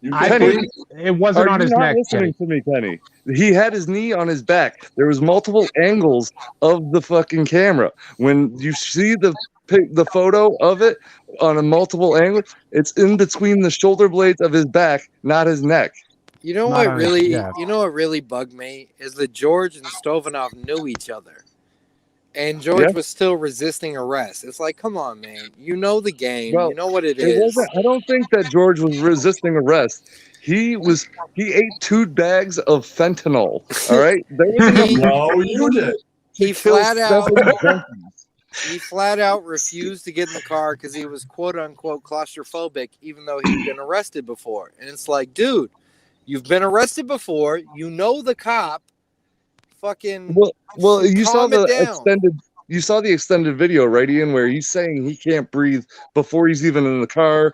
You I can think breathe? it wasn't Are on you his not neck, listening Kenny. to me, Kenny? He had his knee on his back. There was multiple angles of the fucking camera. When you see the photo of it on a multiple angle, it's in between the shoulder blades of his back, not his neck. You know Not what on- really? yeah. You know what really bugged me is that George and Stoyanov knew each other, and George Yeah. was still resisting arrest. It's like, come on, man. You know the game. Well, you know what it It is. wasn't. I don't think that George was resisting arrest. He ate 2 bags of fentanyl. All right. There was He- No, you did. He kill flat out. 7 junkies. He flat out refused to get in the car because he was quote unquote claustrophobic, even though he'd been arrested before. And it's like, dude, you've been arrested before. You know the cop. Fucking. Well, you saw Calm it the down. extended. You saw the extended video, right, Ian, where he's saying he can't breathe before he's even in the car.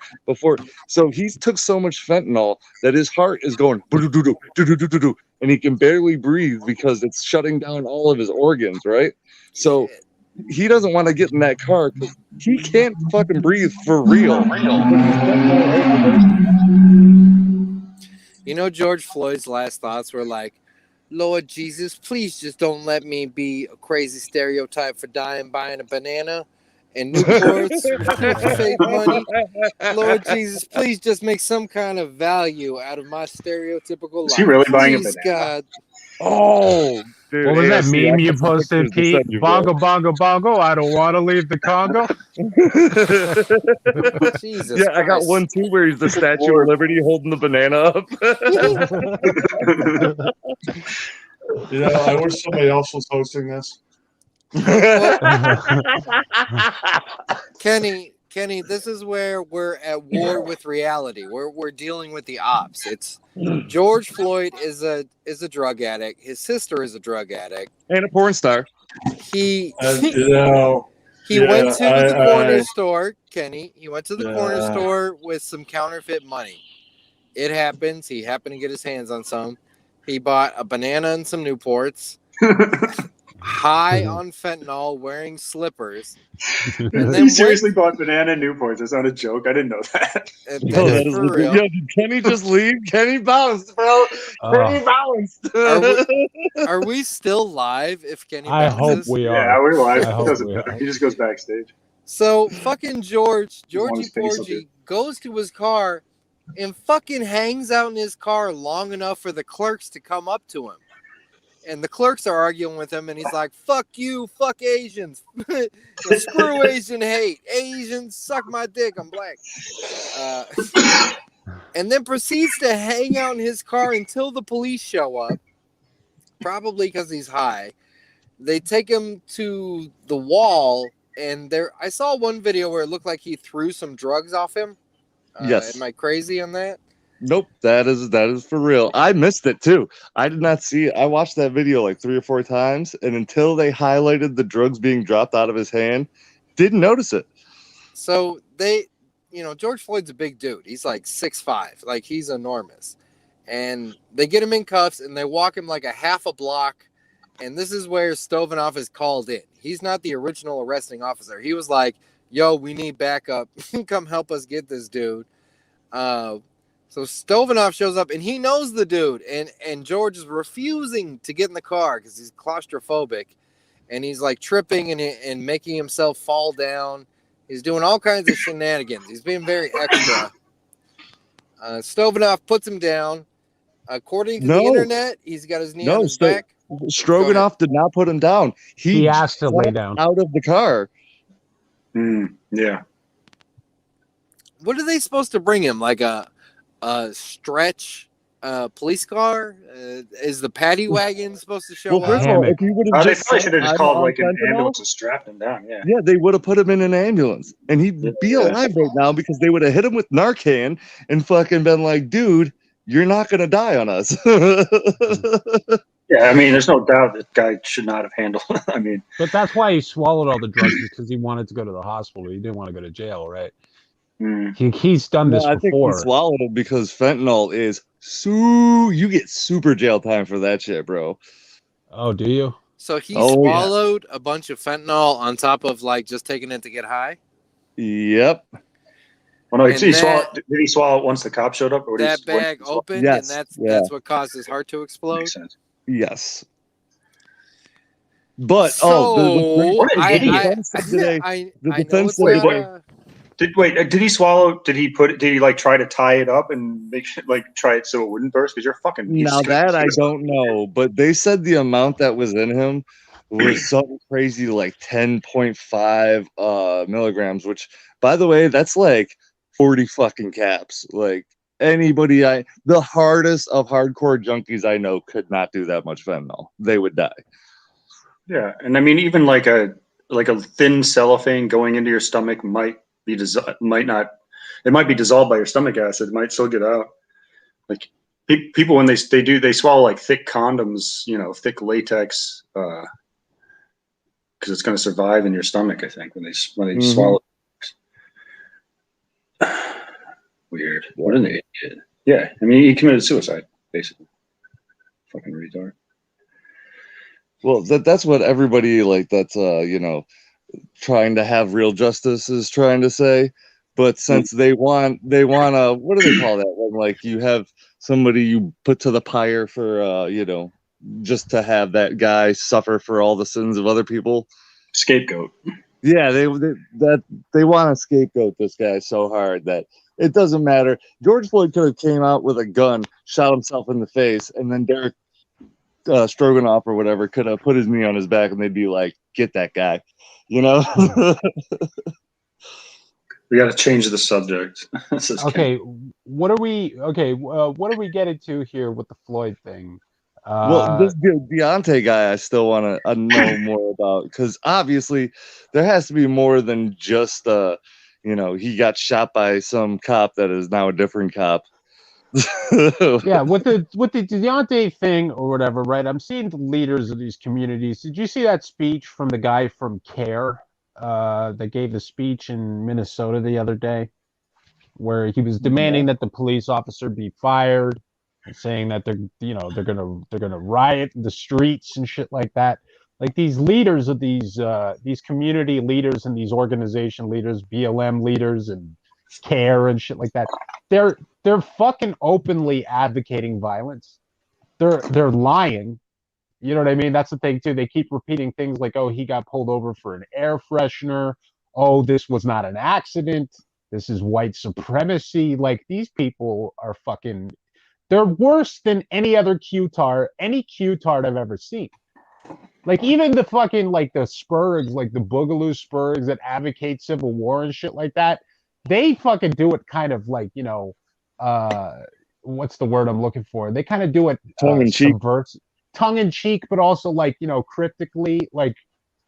So he took so much fentanyl that his heart is going "Boo-doo-doo-doo, doo-doo-doo-doo-doo," and he can barely breathe because it's shutting down all of his organs, right? So he doesn't want to get in that car because he can't fucking breathe for real. You know, George Floyd's last thoughts were like, Lord Jesus, please just don't let me be a crazy stereotype for dying buying a banana and Newports with fake money. Lord Jesus, please just make some kind of value out of my stereotypical life. Is he really buying a Please, banana? God. Oh, dude, What was that AFC, I meme you got some posted, pictures to Pete? send you, bro. Bongo, bongo, bongo. I don't want to leave the Congo. Jesus Yeah, I got Christ. one too where he's the Statue of Liberty holding the banana up. You know, I wish somebody else was hosting this. Kenny, Kenny, this is where we're at war with reality. We're dealing with the ops. It's George Floyd is a drug addict. His sister is a drug addict. And a porn star. He You know, he yeah, went to the corner I- store, Kenny. He went to the corner Yeah. store with some counterfeit money. It happens. He happened to get his hands on some. He bought a banana and some Newports. High on fentanyl, wearing slippers. And He then seriously bought banana Newports. That's not a joke. I didn't know that. No, that is for legit. real. Yo, did Kenny just leave? Kenny bounced, bro. Kenny bounced. Are we still live if Kenny I hope bounces? we Yeah, are. we're live. I It hope doesn't we matter. are. He just goes backstage. So fucking Georgie his face up Porgy goes to his car and fucking hangs out in his car long enough for the clerks to come up to him. And the clerks are arguing with him, and he's like, fuck you, fuck Asians. Screw Asian hate. Asians, suck my dick, I'm black. And then proceeds to hang out in his car until the police show up, probably because he's high. They take him to the wall, and I saw one video where it looked like he threw some drugs off him. Yes. Am I crazy on that? Nope, that is for real. I missed it too. I did not see it. I watched that video like 3 or 4 times, and until they highlighted the drugs being dropped out of his hand, didn't notice it. So George Floyd's a big dude. He's like 6'5", like he's enormous. And they get him in cuffs and they walk him like a half a block. And this is where Stovenoff is called in. He's not the original arresting officer. He was like, yo, we need backup. Come help us get this dude. So Stovenoff shows up and he knows the dude. And George is refusing to get in the car because he's claustrophobic. And he's like tripping and making himself fall down. He's doing all kinds of shenanigans. He's being very extra. Stovenoff puts him down. According to the internet, he's got his knee on his back. Stroganoff did not put him down. He asked to lay down out of the car. Yeah. What are they supposed to bring him? Like a stretch police car? Is the paddy wagon supposed to show Well, first up? of all, if you would have They just probably should have just called like an fentanyl, ambulance and strapped him down. Yeah. yeah, they would have put him in an ambulance, and he'd be alive right now because they would have hit him with Narcan and fucking been like, "Dude, you're not gonna die on us." Yeah, I mean, there's no doubt this guy should not have handled. I mean, But that's why he swallowed all the drugs, because he wanted to go to the hospital. He didn't want to go to jail, right? He's done this I think before. he swallowed it because fentanyl is you get super jail time for that shit, bro. Oh, do you? So he Oh, yeah. swallowed a bunch of fentanyl on top of like just taking it to get high? Yep. well, no, And did he that- swallow? Did he swallow it once the cop showed up, or did That he, what- bag opened, Yes, and yeah. that's what caused his heart to explode. Makes sense. Yes. But So What an idiot. defense said today- I the know defense it's said not today- Did he swallow? Did he like try to tie it up and make sure, like try it so it wouldn't burst? Because you're fucking. now that I don't know, but they said the amount that was in him was something crazy, like 10.5 milligrams. Which, by the way, that's like 40 fucking caps. Like anybody, the hardest of hardcore junkies I know could not do that much fentanyl. They would die. Yeah, and I mean, even like a thin cellophane going into your stomach might be might not. It might be dissolved by your stomach acid. It might still get out. Like people when they swallow like thick condoms, thick latex, because it's going to survive in your stomach. I think when they swallow. Weird. What an idiot. Yeah, I mean, he committed suicide basically. Fucking retard. Well, that's what everybody that's trying to have real justice is trying to say. But since they want what do they call that when like you have somebody you put to the pyre for just to have that guy suffer for all the sins of other people. Scapegoat. Yeah, they want to scapegoat this guy so hard that it doesn't matter. George Floyd could have came out with a gun, shot himself in the face, and then Derek Stroganoff or whatever could have put his knee on his back, and they'd be like, "Get that guy," We got to change the subject. Okay, what are we getting to here with the Floyd thing? Well, this Deontay guy, I still want to know more about, because obviously there has to be more than just he got shot by some cop that is now a different cop. Yeah, with the Deontay thing or whatever, right? I'm seeing the leaders of these communities. Did you see that speech from the guy from CARE that gave the speech in Minnesota the other day, where he was demanding that the police officer be fired, and saying that they're gonna riot in the streets and shit like that. Like these leaders of these community leaders and these organization leaders, BLM leaders and CARE and shit like that. They're fucking openly advocating violence. They're lying. You know what I mean? That's the thing too. They keep repeating things like, "Oh, he got pulled over for an air freshener. Oh, this was not an accident. This is white supremacy." Like these people are fucking. They're worse than any Q-tard I've ever seen. Like even the fucking like the Spurgs, like the Boogaloo Spurgs that advocate civil war and shit like that. They fucking do it kind of like, what's the word I'm looking for? They kind of do it Tongue in cheek. tongue in cheek, but also like, cryptically, like,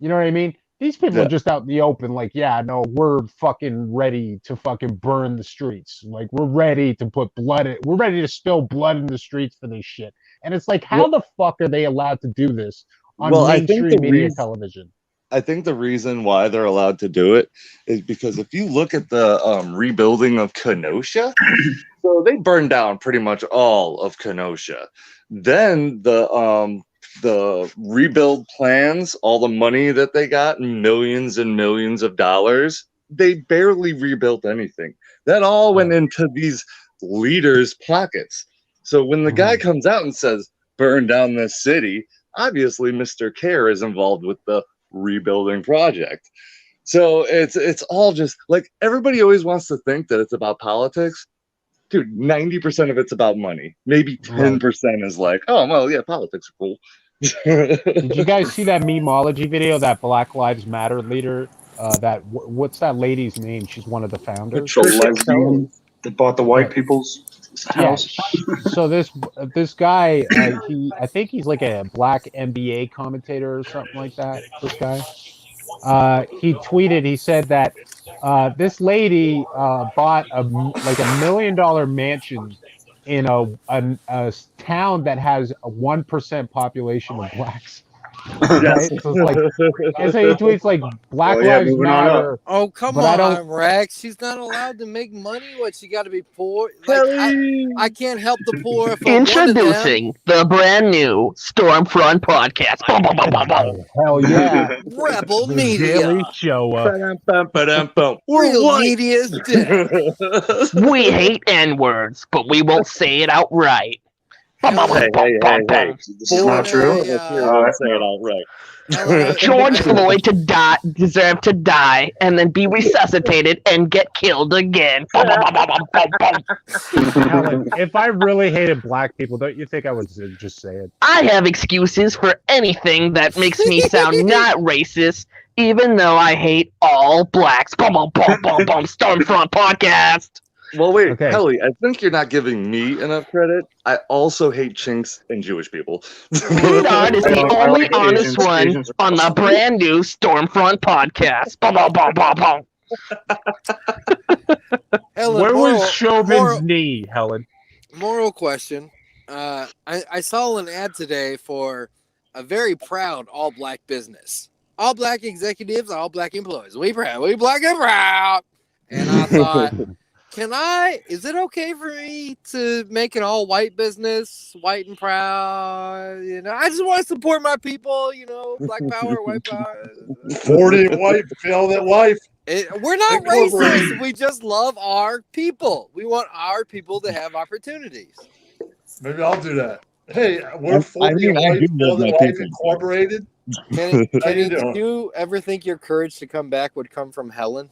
you know what I mean? These people are just out in the open, like, yeah, no, we're fucking ready to fucking burn the streets. Like, we're ready to we're ready to spill blood in the streets for this shit. And it's like, how the fuck are they allowed to do this on mainstream media television? I think the reason why they're allowed to do it is because if you look at the rebuilding of Kenosha, so they burned down pretty much all of Kenosha. Then the rebuild plans, all the money that they got, millions and millions of dollars, they barely rebuilt anything. That all went into these leaders' pockets. So when the guy comes out and says, burn down this city, obviously Mr. CARE is involved with the rebuilding project. So it's all just like everybody always wants to think that it's about politics. Dude, 90% of it's about money. Maybe 10% is like, oh, well, yeah, politics are cool. Did you guys see that memeology video, that Black Lives Matter leader? What's that lady's name? She's one of the founders. The lesbian that bought the white people's house. Yeah. So this guy, I think he's like a black NBA commentator or something like that. This guy, he tweeted. He said that this lady bought a $1 million mansion in a town that has a 1% population of blacks. Right? So it's like, he tweets like Black Lives Matter. Oh, come on, Rex. She's not allowed to make money. What, she got to be poor? Like, I can't help the poor. Introducing the brand new Stormfront podcast. Hell yeah. Rebel The Media. Daily Show. Real media's dead. We hate N-words, but we won't say it outright. Hey. This is not true. Say it all right. George Floyd deserved to die and then be resuscitated and get killed again. Helen, if I really hated black people, don't you think I would just say it? I have excuses for anything that makes me sound not racist, even though I hate all blacks. Stormfront podcast. Well, wait, Okay. Kelly, I think you're not giving me enough credit. I also hate chinks and Jewish people. Sweetheart is the I only like honest Asians. one Asians are on the awesome. brand new Stormfront podcast. Helen, Where moral- was Chauvin's moral- knee, Helen? Moral question. I saw an ad today for a very proud all-black business. All black executives, all black employees. We proud. We black and proud. And I thought, is it okay for me to make an all-white business, white and proud? I just want to support my people, black power, white power. 40 white, feel that wife. We're not Incorporated. racist. We just love our people. We want our people to have opportunities. Maybe I'll do that. Hey, we're 40 I do white, feel love my that wife people. Kenny, incorporated. How you Kenny, doing? did you ever think your courage to come back would come from Helen?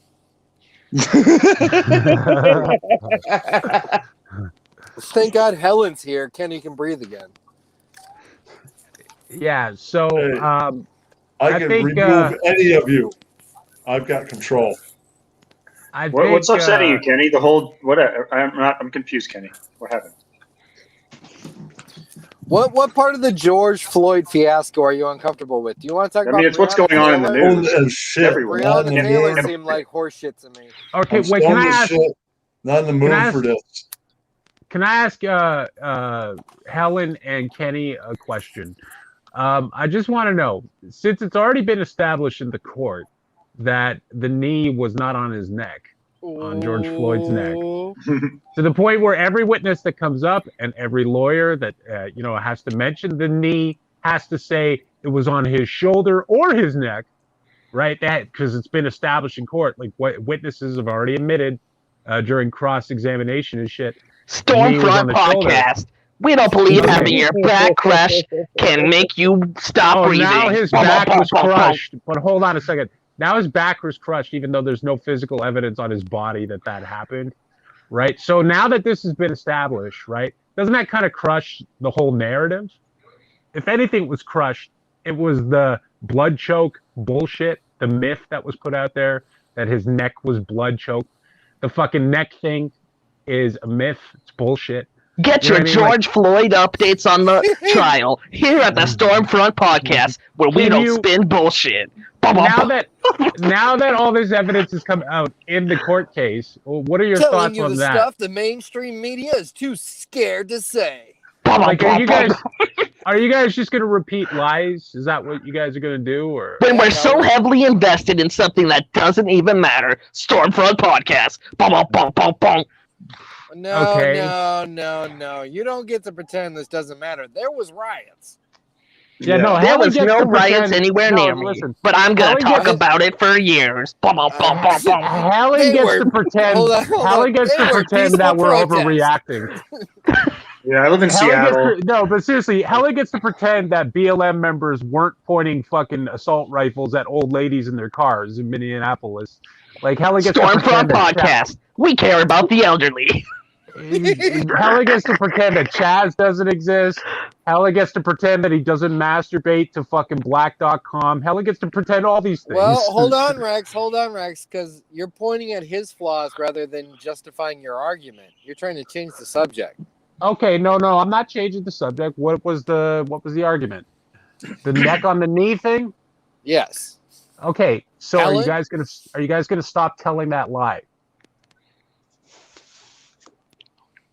Thank God Helen's here. Kenny can breathe again. Yeah, so Hey. I I can think, remove any of you. I've got control. What's upsetting you, Kenny? The whole whatever. I'm confused, Kenny. What happened? What part of the George Floyd fiasco are you uncomfortable with? Do you want to talk about? It's what's Breonna going on in the Taylor? news. Oh shit! Everywhere. Not in Breonna the Taylor mood. seemed like horseshit to me. Okay, I'm wait. Can stoned I as ask? shit. Not in the mood I for ask- this. Can I ask Helen and Kenny a question? I just want to know, since it's already been established in the court that the knee was not on his neck, on George Floyd's neck, Ooh. to the point where every witness that comes up and every lawyer that has to mention the knee has to say it was on his shoulder or his neck, right? That because it's been established in court, like what witnesses have already admitted during cross-examination and shit. Knee was on Stormfront the shoulder. Podcast. We don't believe Okay. having your back crushed can make you stop Oh, breathing. now his Bum, back bum, was bum, bum, bum. crushed. But hold on a second. Now his back was crushed, even though there's no physical evidence on his body that happened, right? So now that this has been established, right, doesn't that kind of crush the whole narrative? If anything was crushed, it was the blood choke bullshit, the myth that was put out there that his neck was blood choked. The fucking neck thing is a myth. It's bullshit. Get You know your what I mean? George Floyd updates on the trial here at the Stormfront Podcast, where we Can don't you- spin bullshit. Bum, bum, Now that all this evidence has come out in the court case, well, what are your Telling thoughts you on the that? stuff the mainstream media is too scared to say. bum, Like, bum, bum. are you guys just gonna repeat lies? Is that what you guys are gonna do, or? When we're Yeah, so no. heavily invested in something that doesn't even matter, Stormfront Podcast. Bum, bum, bum, bum, bum. No, Okay. no. You don't get to pretend this doesn't matter. There was riots. Yeah, no. There Helen was gets no to riots pretend- anywhere no, near me, listen. but I'm gonna Helen talk gets- about it for years. Bum, bum, bum, bum, bum. Helen They gets were- to pretend. hold on. Helen gets They to were pretend that peaceful we're protests. overreacting. Yeah, I live in Helen Seattle. gets to, no, but seriously, Helen gets to pretend that BLM members weren't pointing fucking assault rifles at old ladies in their cars in Minneapolis. Like Helen gets to Stormfront pretend that Podcast. We care about the elderly. Helen gets to pretend that Chaz doesn't exist. Helen gets to pretend that he doesn't masturbate to fucking black.com. Helen gets to pretend all these things. Well, hold on, Rex, because you're pointing at his flaws rather than justifying your argument. You're trying to change the subject. Okay, no, I'm not changing the subject. What was the argument? The neck on the knee thing? Yes. Okay, so are Helen? you guys gonna stop telling that lie?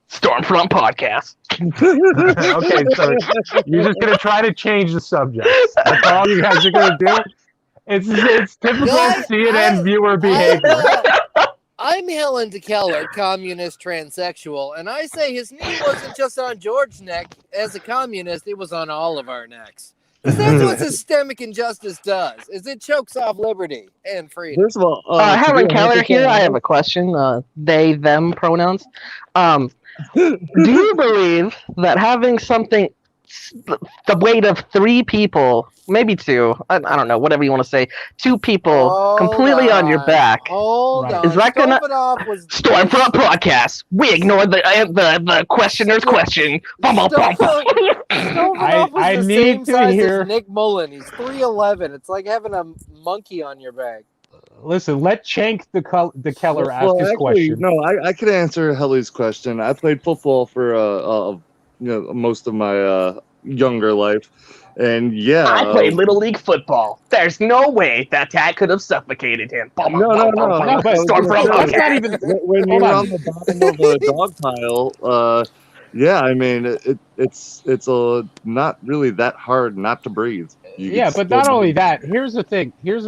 Stormfront Podcast. Okay, so you're just gonna try to change the subject. That's all you guys are gonna do. It's typical Guys, CNN viewer behavior. I'm Helen DeKellar, communist transsexual, and I say his knee wasn't just on George's neck. As a communist, it was on all of our necks. 'Cause that's what systemic injustice does, is it chokes off liberty and freedom. First of all, Helen Keller here. I have a question. They, them pronouns. Do you believe that having something the weight of 3 people, maybe 2, I don't know, whatever you want to say, 2 people Hold completely on your back? Hold Right. on. Is that gonna- Stompanoff was Stormfront Podcast. We ignored the questioner's question. Bum, bum, bum, bum. Stompanoff was I the need same to size hear- as Nick Mullen. He's 3'11". It's like having a monkey on your back. Listen, let Chank the Keller ask his actually, question. no, I could answer Helly's question. I played football for most of my younger life, and yeah, I played Little League football. There's no way that could have suffocated him. Bum, bum, No, bum, no, bum, no. bum. No, but Stormfront that's Podcast. not even. when Hold you're on. on the bottom of a dog pile, yeah, I mean it's not really that hard not to breathe. You Yeah, can but still not only breathe. that. Here's the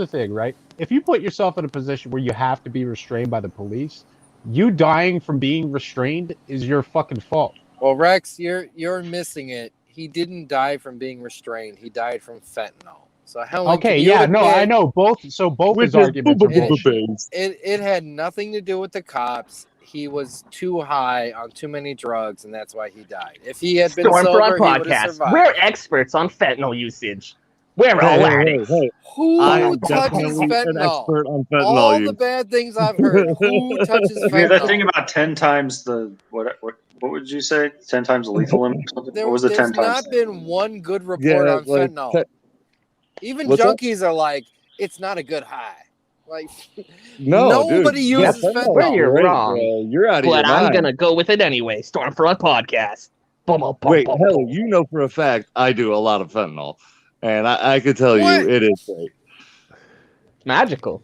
thing, right? If you put yourself in a position where you have to be restrained by the police, you dying from being restrained is your fucking fault. Well, Rex, you're missing it. He didn't die from being restrained. He died from fentanyl. So Helen, Okay, can you yeah, no, admit I know both. So both Which his is arguments are bullshit. It had nothing to do with the cops. He was too high on too many drugs, and that's why he died. If he had been Stormfront sober, he would have Podcast. survived. We're experts on fentanyl usage. We're all addicts. Who I'm touches definitely an fentanyl? expert on All fentanyl the use. bad things I've heard. Who touches Yeah, fentanyl? that thing about 10 times the what would you say? 10 times the lethal limit or something? What was the There's 10 times? not been one good report Yeah, on like, fentanyl. Even what's that? junkies are like, it's not a good high. Like, No, nobody dude. uses Yeah, fentanyl. Where you're great, wrong. bro. You're out of But your I'm mind. gonna go with it anyway. Stormfront Podcast. Wait, hell, you know for a fact I do a lot of fentanyl, and I could tell What? you it is great. Magical.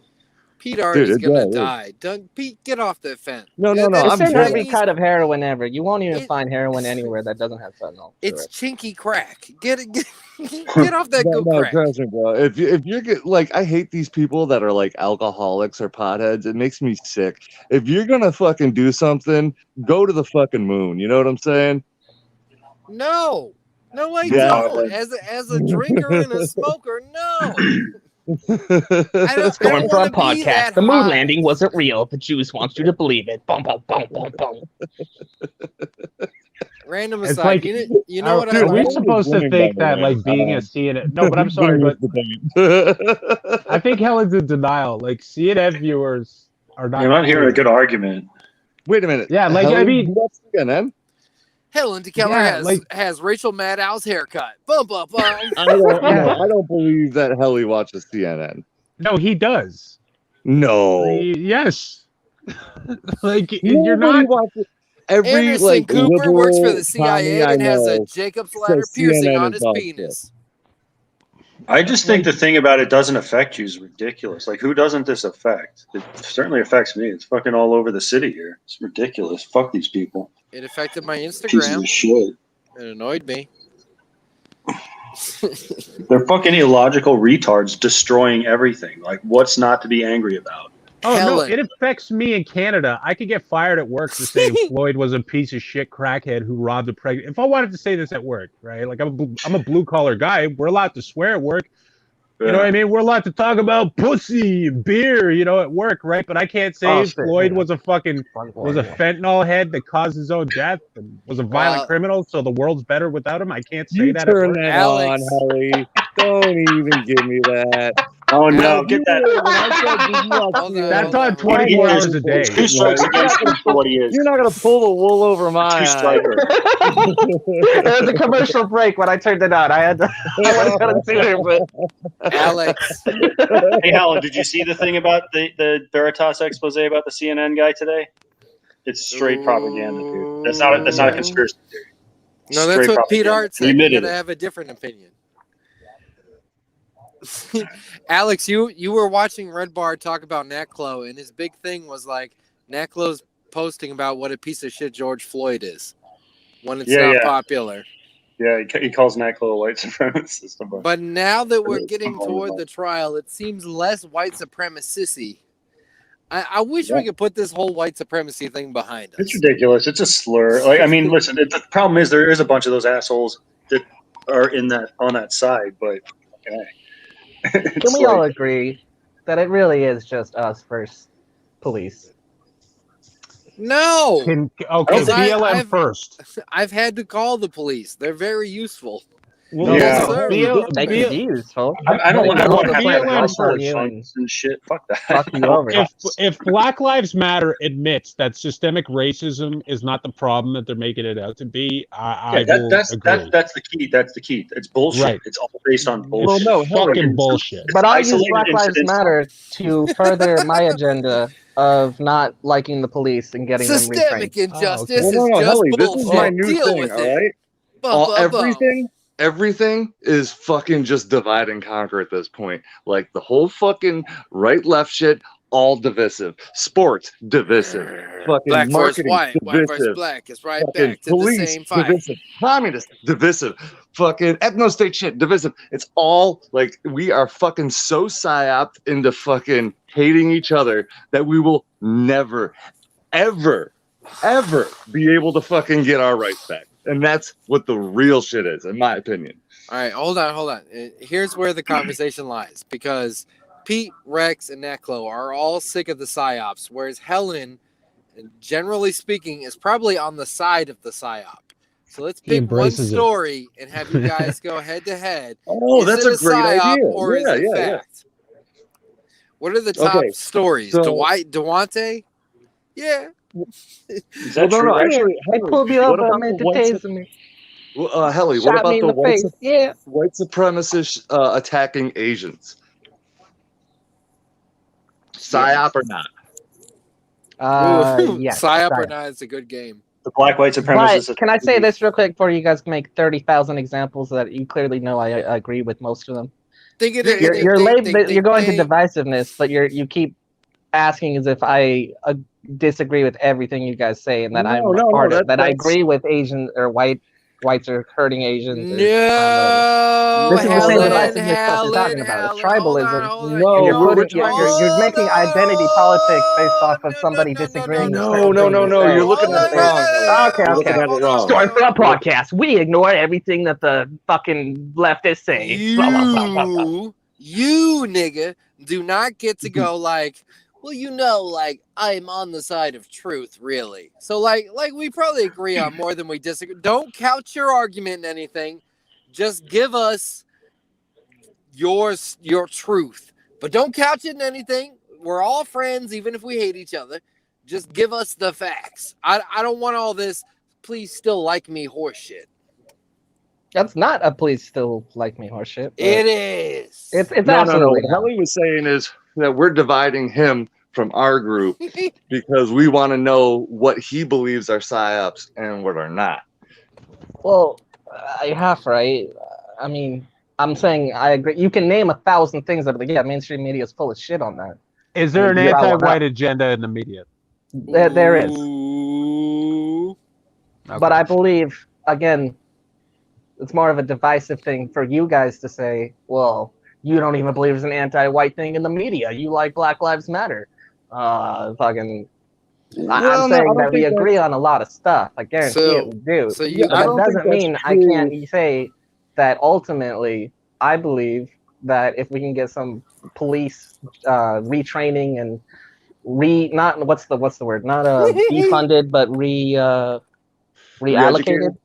Pete Art Dude, is it gonna does. die. Pete, get off that fence. No, That- no, that's It's I'm in good. every Chinese- kind of heroin ever. You won't even It- find heroin anywhere that doesn't have fentanyl. It's chinky crack. Get off that No, good no, crack. trust me, bro. If you're like, I hate these people that are like alcoholics or potheads. It makes me sick. If you're gonna fucking do something, go to the fucking moon. You know what I'm saying? No, I Yeah. don't. As a drinker and a smoker, no. I don't Going for a wanna be that podcast. The moon high. landing wasn't real. The Jews want you to believe it. Boom, boom, boom, boom, boom. Random It's aside, like- you know what I Dude, we're learned? supposed to winning, think by the that way. like being a CNN. No, but I'm sorry, but I think Helen's in denial. Like CNN viewers are not. You're not hearing a good argument. Wait a minute. Yeah, like, I Helen, mean- you watch CNN? Helen DeKellar Yeah, has Rachel Maddow's haircut. Bum bum bum. I don't believe that Helly watches CNN. No, he does. No. Yes. Like you're Nobody not. watches- Every Anderson like Cooper works for liberal the CIA commie I and has a know Jacob's ladder says piercing CNN on is his bullshit. penis. I just think the thing about it doesn't affect you is ridiculous. Like, who doesn't this affect? It certainly affects me. It's fucking all over the city here. It's ridiculous. Fuck these people. It affected my Pieces Instagram. of shit. It annoyed me. They're fucking illogical retards destroying everything. Like, what's not to be angry about? Oh no, Helen. it affects me in Canada. I could get fired at work for saying Floyd was a piece of shit crackhead who robbed a pregnant. If I wanted to say this at work, right? Like I'm a blue collar guy. We're allowed to swear at work. You know what I mean? We're allowed to talk about pussy, beer, at work, right? But I can't say Oh, shit, Floyd yeah. was a fentanyl head that caused his own death and was a violent criminal, so the world's better without him. I can't say You that. At turn work. that Alex. on, Helly. Don't even give me that. Oh no, Alex, get that. Hold on, That's hold on 24 hours a day. Two strikes against him for what he is. You're not gonna pull the wool over my Two eyes. striker. It was a commercial break when I turned it on. I wasn't gonna do it, but Alex. Hey, Helen, did you see the thing about the Veritas expose about the CNN guy today? It's straight propaganda, dude. That's not a conspiracy theory. No, that's Straight what Pete propaganda. Art He said. You admitted gotta it. have a different opinion. Alex, you were watching Red Bar talk about Naklo, and his big thing was like Naklo's posting about what a piece of shit George Floyd is when it's Yeah, not yeah. popular. Yeah, he calls NACLO a white supremacist. But now that we're It's getting unbelievable. toward the trial, it seems less white supremacy. I wish we could put this whole white supremacy thing behind us. It's ridiculous. It's a slur. Like, I mean, listen. The problem is there is a bunch of those assholes that are on that side, but okay. can we all agree that it really is just us versus police? No, Okay, Because BLM first. I've had to call the police. They're very useful. Well, Yeah. sir. They could be useful. I don't want to Really have BLM that for household you funds and shit. Fuck that. Fuck you over. If Black Lives Matter admits that systemic racism is not the problem that they're making it out to be, I will that's agree. that's the key. That's the key. It's bullshit. Right. It's all based on Well, bullshit. no, Helly, Fucking bullshit. But I'll use Isolated Black Lives incidents. Matter to further my agenda of not liking the police and getting them Systemic retrained. injustice Well, no, is no, just Helly, this bullshit. is my new Deal thing, with all it. right? Bum, bum, bum. Everything is fucking just divide and conquer at this point. Like the whole fucking right left shit, all divisive. Sports divisive. Fucking Black versus marketing white, white versus divisive. black. It's right Fucking back to the police same fight. divisive. Communist divisive. Fucking ethno-state shit divisive. It's all like we are fucking so psyoped into fucking hating each other that we will never, ever be able to fucking get our rights back. And that's what the real shit is, in my opinion. All right, hold on. Here's where the conversation lies, because Pete, Rex, and Naklo are all sick of the psyops, whereas Helen, generally speaking, is probably on the side of the psyop. So let's He pick one embraces it. story and have you guys go head to head. Oh, Is that's it a great psyop idea. or is it fact? What are the top Okay, stories? so- Dewante? Yeah. Is that Well, true? no, actually, They Helly, pulled me what over about and made the the white taser me. Helly, what Shot about me in the the face. Yeah. white supremacists attacking Asians? Psyop or not? Ooh, Yes. psyop or sorry. not, it's a good game. the black white supremacists. But can I say this real quick before you guys make 30,000 examples that you clearly know I agree with most of them? You're going to divisiveness, but you keep asking as if I disagree with everything you guys say, and that No, I'm no, part no, of that. I that's- agree with Asian or whites are hurting Asians. No, This is the same Helen, divisiveness stuff you're talking about. It's tribalism. Hold No, on. You're making identity politics based off of somebody disagreeing with certain No, things you say. you're looking at it wrong. Okay, You're looking okay. at it wrong. Story for the podcast. We ignore everything that the fucking leftists say. Blah, blah, blah, blah, blah. You nigga do not get to go like, well, like I'm on the side of truth, really. So like we probably agree on more than we disagree. Don't couch your argument in anything. Just give us your truth, but don't couch it in anything. We're all friends, even if we hate each other. Just give us the facts. I don't want all this. Please still like me horseshit. That's not a please still like me horseshit. It is. It's No. absolutely What not. Helly was saying is that we're dividing him from our group because we want to know what he believes are psyops and what are not. Well, I half right. I mean, I'm saying I agree. You can name 1,000 things that, yeah, mainstream media is full of shit on that. Is there an Yeah, well, anti-white agenda in the media? There is. Ooh. Okay. But I believe, again, it's more of a divisive thing for you guys to say, well, you don't even believe there's an anti-white thing in the media. You like Black Lives Matter. Fucking. I'm saying that we agree on a lot of stuff. I guarantee it, we do. So you, But that doesn't mean I can't say that ultimately I believe that if we can get some police retraining and not what's the word, not defunded but reallocated.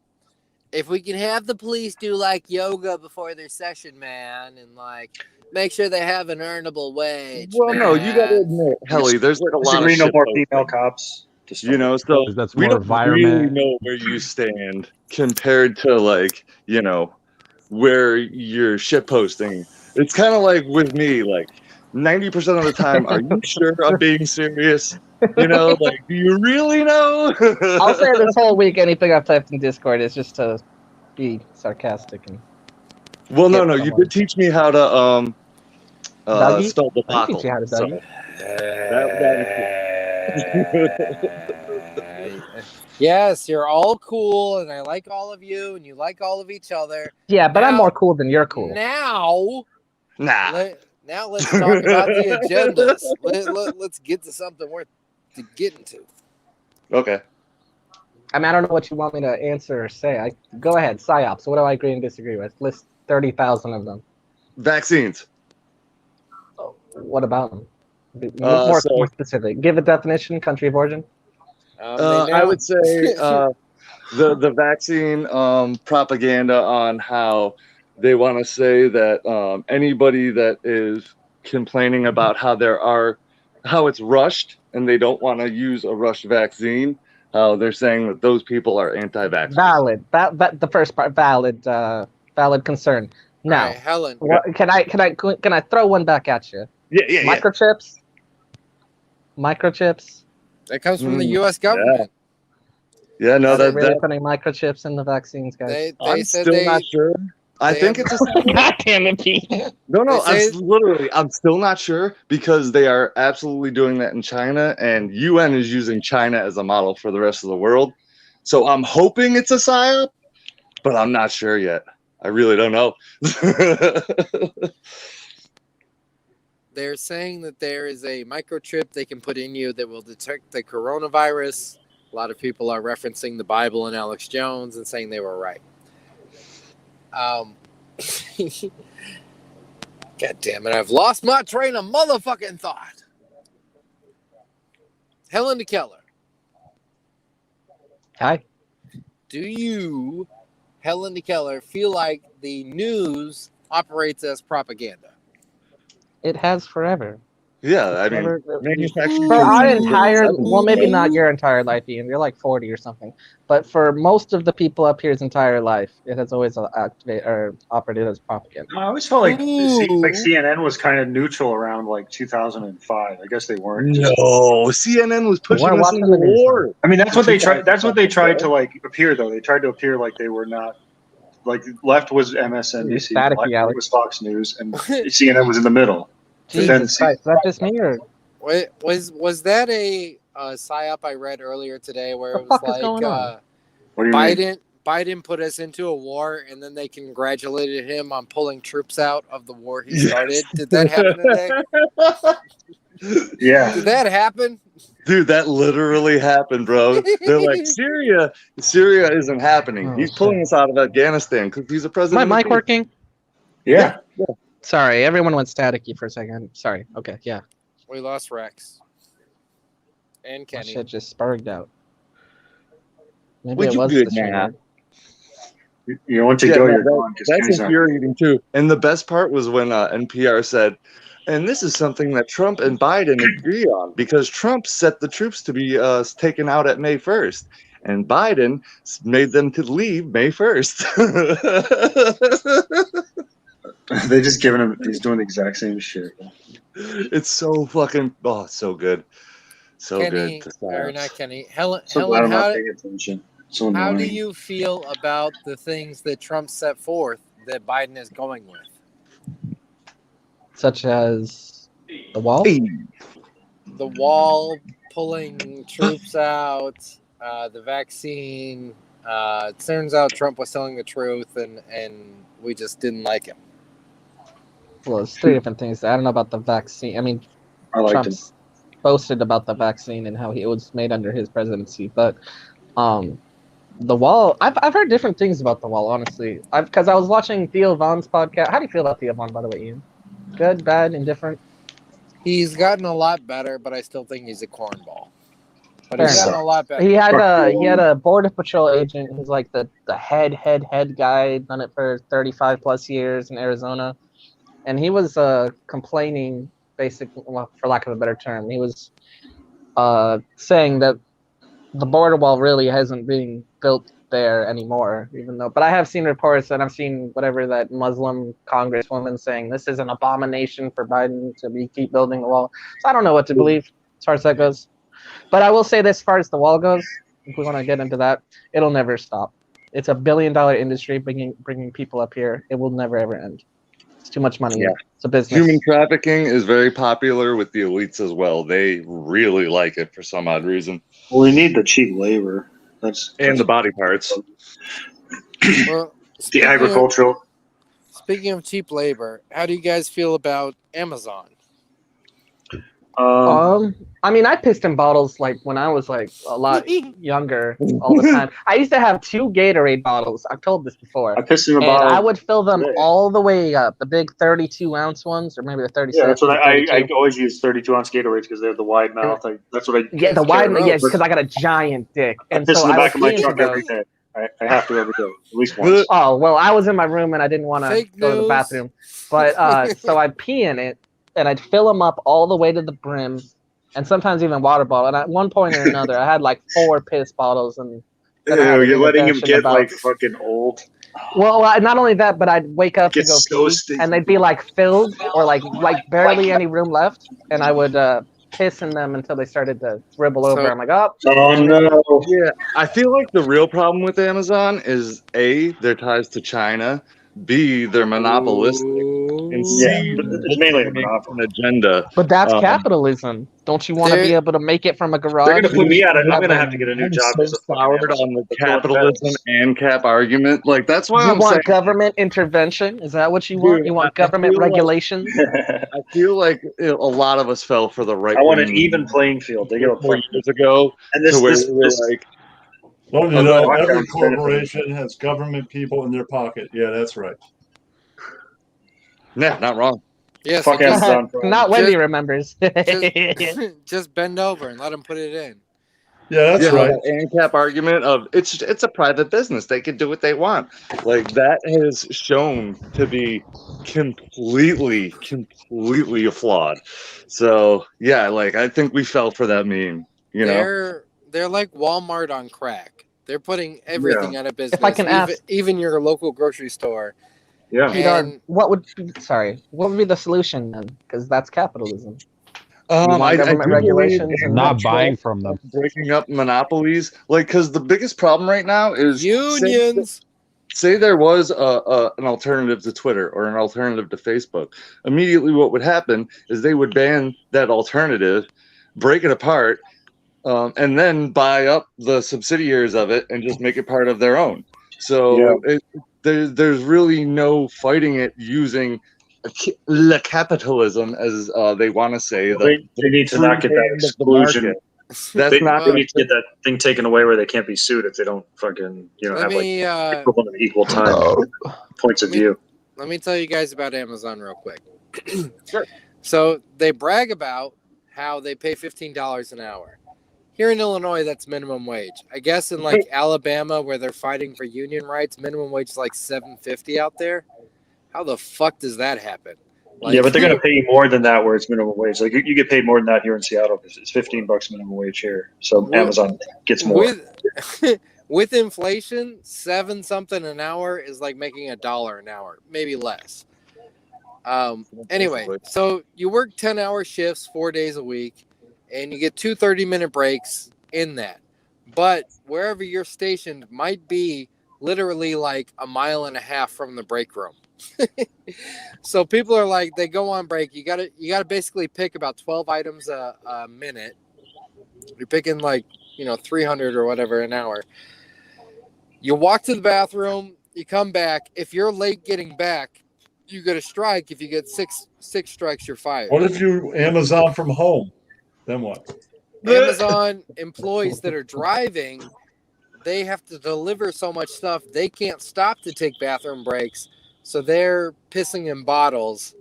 if we can have the police do like yoga before their session, man, and like make sure they have an earnable wage. Well, no, you got to man. admit, Helly, there's like a lot of Disagree no shit more posted. female cops. You know, so That's we more don't really environment. know where you stand compared to like, where you're shit posting. It's kind of like with me, like 90% of the time, are you sure I'm being serious? Like, do you really know? I'll say this whole week anything I've typed in Discord is just to be sarcastic and Well, no, Get you someone. did teach me how to Dougie? spell the I teach you how to so Dougie. Yes, you're all cool, and I like all of you, and you like all of each other. Yeah, but I'm Now- more cool than you're cool. Now, nah. now let's talk about the agendas. Let's get to something worth to getting to. Okay. I mean, I don't know what you want me to answer or say. Go ahead, psyops. What do I agree and disagree with? List 30,000 of them. Vaccines. What about them? So- More specific. Give a definition. Country of origin. I would say the vaccine propaganda on how they want to say that anybody that is complaining about how it's rushed and they don't want to use a rushed vaccine, they're saying that those people are anti-vaxxers. Valid. That the first part. Valid. Valid concern. Now, All right, Helen. can I throw one back at you? Yeah. Microchips. That comes from the U.S. government. Yeah, no, Are they that really putting microchips in the vaccines, guys? They I'm said still they. not sure. I they think have- it's a God damn it, Pete. no. They say- I'm still not sure because they are absolutely doing that in China, and UN is using China as a model for the rest of the world. So I'm hoping it's a psyop, but I'm not sure yet. I really don't know. They're saying that there is a microchip they can put in you that will detect the coronavirus. A lot of people are referencing the Bible and Alex Jones and saying they were right. God damn it, I've lost my train of motherfucking thought. Helen DeKeller, Hi. do you, Helen DeKeller, feel like the news operates as propaganda? It has forever. Yeah, I mean, Never- manufacturing For our since entire, 70s. well, maybe not your entire life, Ian. You're like 40 or something. But for most of the people up here's entire life, it has always activated or operated as propaganda. I always felt like Ooh. CNN was kind of neutral around like 2005. I guess they weren't. Just, No, CNN was pushing We're us watching into the news. war. I mean, that's what they tried. That's what they tried to like appear though. They tried to appear like they were not. Like left was MSNBC, Staticky, right Alex. was Fox News, and CNN was in the middle. But then Jesus Christ, is that just me or Wait, was that a psyop I read earlier today where The it was fuck is like going on? what do you mean? Biden put us into a war and then they congratulated him on pulling troops out of the war he started? Did that happen today? Yeah, Did that happen? Dude, that literally happened, bro. They're like, Syria isn't happening. Oh, He's shit. pulling us out of Afghanistan because he's a is president. my of mic the working? yeah. Sorry, everyone went staticky for a second. Sorry. Okay, yeah. We lost Rex and My Kenny. shit just spurged out. Maybe Well, it you was good the stream. now. You once you Yeah, go, no, you're gone. 'cause That's Kenny's not- infuriating too. And the best part was when NPR said, and this is something that Trump and Biden agree on because Trump set the troops to be taken out at May 1st, and Biden made them to leave May 1st. They just giving him. He's doing the exact same shit. It's so fucking so good, so Kenny, good. or not Kenny. Helen, So glad I'm Helen, not paying attention. So how do annoying. you feel about the things that Trump set forth that Biden is going with? Such as the wall? The wall, pulling troops out, the vaccine. It turns out Trump was telling the truth, and we just didn't like him. Well, it's three different things. I don't know about the vaccine. I mean, I liked it. Trump's boasted about the vaccine and how it was made under his presidency, but the wall. I've heard different things about the wall. Honestly, because I was watching Theo Vaughn's podcast. How do you feel about Theo Vaughn, by the way, Ian? Good, bad, indifferent? He's gotten a lot better, but I still think he's a cornball. But Fair he's gotten a lot better. He had a border patrol agent who's like the head guy, done it for 35 plus years in Arizona, and he was complaining, basically, well, for lack of a better term, he was saying that the border wall really hasn't been built there anymore, even though. But I have seen reports and I've seen whatever that Muslim congresswoman saying this is an abomination for Biden to keep building the wall. So I don't know what to believe as far as that goes. But I will say this, as far as the wall goes, if we want to get into that, it'll never stop. It's a $1 billion industry bringing people up here. It will never ever end. It's too much money. Yeah. It's a business. Human trafficking is very popular with the elites as well. They really like it for some odd reason. Well, we need the cheap labor. That's And the body parts. Well, the agricultural. Speaking of cheap labor, how do you guys feel about Amazon? I mean, I pissed in bottles like when I was like a lot younger all the time. I used to have 2 Gatorade bottles. I've told this before. I pissed in a And bottle. I would fill them Yeah. all the way up, the big 32-ounce ones, or maybe the 36. Yeah, that's what I 32. always use 32-ounce Gatorades because they have the wide mouth. That's what I. Yeah, the wide, gross. yeah, because I got a giant dick, I and piss so in the I back would of my pee into truck every those. day. I have to every day, at least once. Oh well, I was in my room and I didn't want to Fake go to the news. bathroom, but so I'd pee in it and I'd fill them up all the way to the brim, and sometimes even water bottle. And at one point or another, I had like 4 piss bottles, and then I had to Ew, you're give letting him attention get about- like fucking old. Well, not only that, but I'd wake up to Gets go so pee, stinky. and they'd be like filled or like barely any room left, and I would piss in them until they started to dribble over. I'm like, oh, Oh no! Yeah, I feel like the real problem with Amazon is A, their ties to China, B, they're monopolistic, and C, Yeah, it's mainly a monopoly. an agenda. but that's Um, capitalism. Don't you want to They're- be able to make it from a garage? They're gonna put me out. I'm Have gonna a- have to get a new I'm job. so as a fucking soured Amazon. on the That's what capitalism it is. and cap argument. Like that's why You I'm want saying government intervention? Is that what you want? Dude, You want I government feel like- regulations? I feel like a lot of us fell for the right. I want an even playing field. They give a 4 fuck. years ago And this, to where this, we were this, like, Well, you I'm know, not- every I'm- corporation has government people in their pocket. Yeah, that's right. nah, not wrong. Yes, fuck just, Amazon. bro. Not Wendy Just- remembers. just bend over and let him put it in. Yeah, that's right. That ANCAP argument of it's a private business. They can do what they want. Like that has shown to be completely flawed. So yeah, like I think we fell for that meme. You know, They're like Walmart on crack. They're putting everything out of business. If I can ask, even your local grocery store. Yeah. And what would be the solution then? Because that's capitalism. I government do regulations believe and Not buying from them. breaking up monopolies, like because the biggest problem right now is unions. Say there was an alternative to Twitter or an alternative to Facebook. Immediately, what would happen is they would ban that alternative, break it apart, and then buy up the subsidiaries of it and just make it part of their own. So there's really no fighting it using le capitalism, as they want to say. They need to not get that exclusion. That's not They going need to get that thing taken away where they can't be sued if they don't fucking have like equivalent of equal time points of view. Let me tell you guys about Amazon real quick. Sure. So they brag about how they pay $15 an hour. Here in Illinois, that's minimum wage. I guess in like Alabama, where they're fighting for union rights, minimum wage is like $7.50 out there. How the fuck does that happen? Like, Yeah, but they're going to pay you more than that where it's minimum wage. Like you get paid more than that here in Seattle because it's $15 minimum wage here. So Amazon gets more. With inflation, 7 something an hour is like making $1 an hour, maybe less. Anyway, so you work 10-hour shifts 4 days a week, and you get 2 30-minute breaks in that. But wherever you're stationed might be literally like a mile and a half from the break room. So people are like, they go on break. You gotta basically pick about 12 items a minute. You're picking like 300 or whatever an hour. You walk to the bathroom. You come back. If you're late getting back, you get a strike. If you get six strikes, you're fired. What if you Amazon from home? Then what? Amazon employees that are driving, they have to deliver so much stuff they can't stop to take bathroom breaks. So they're pissing in bottles.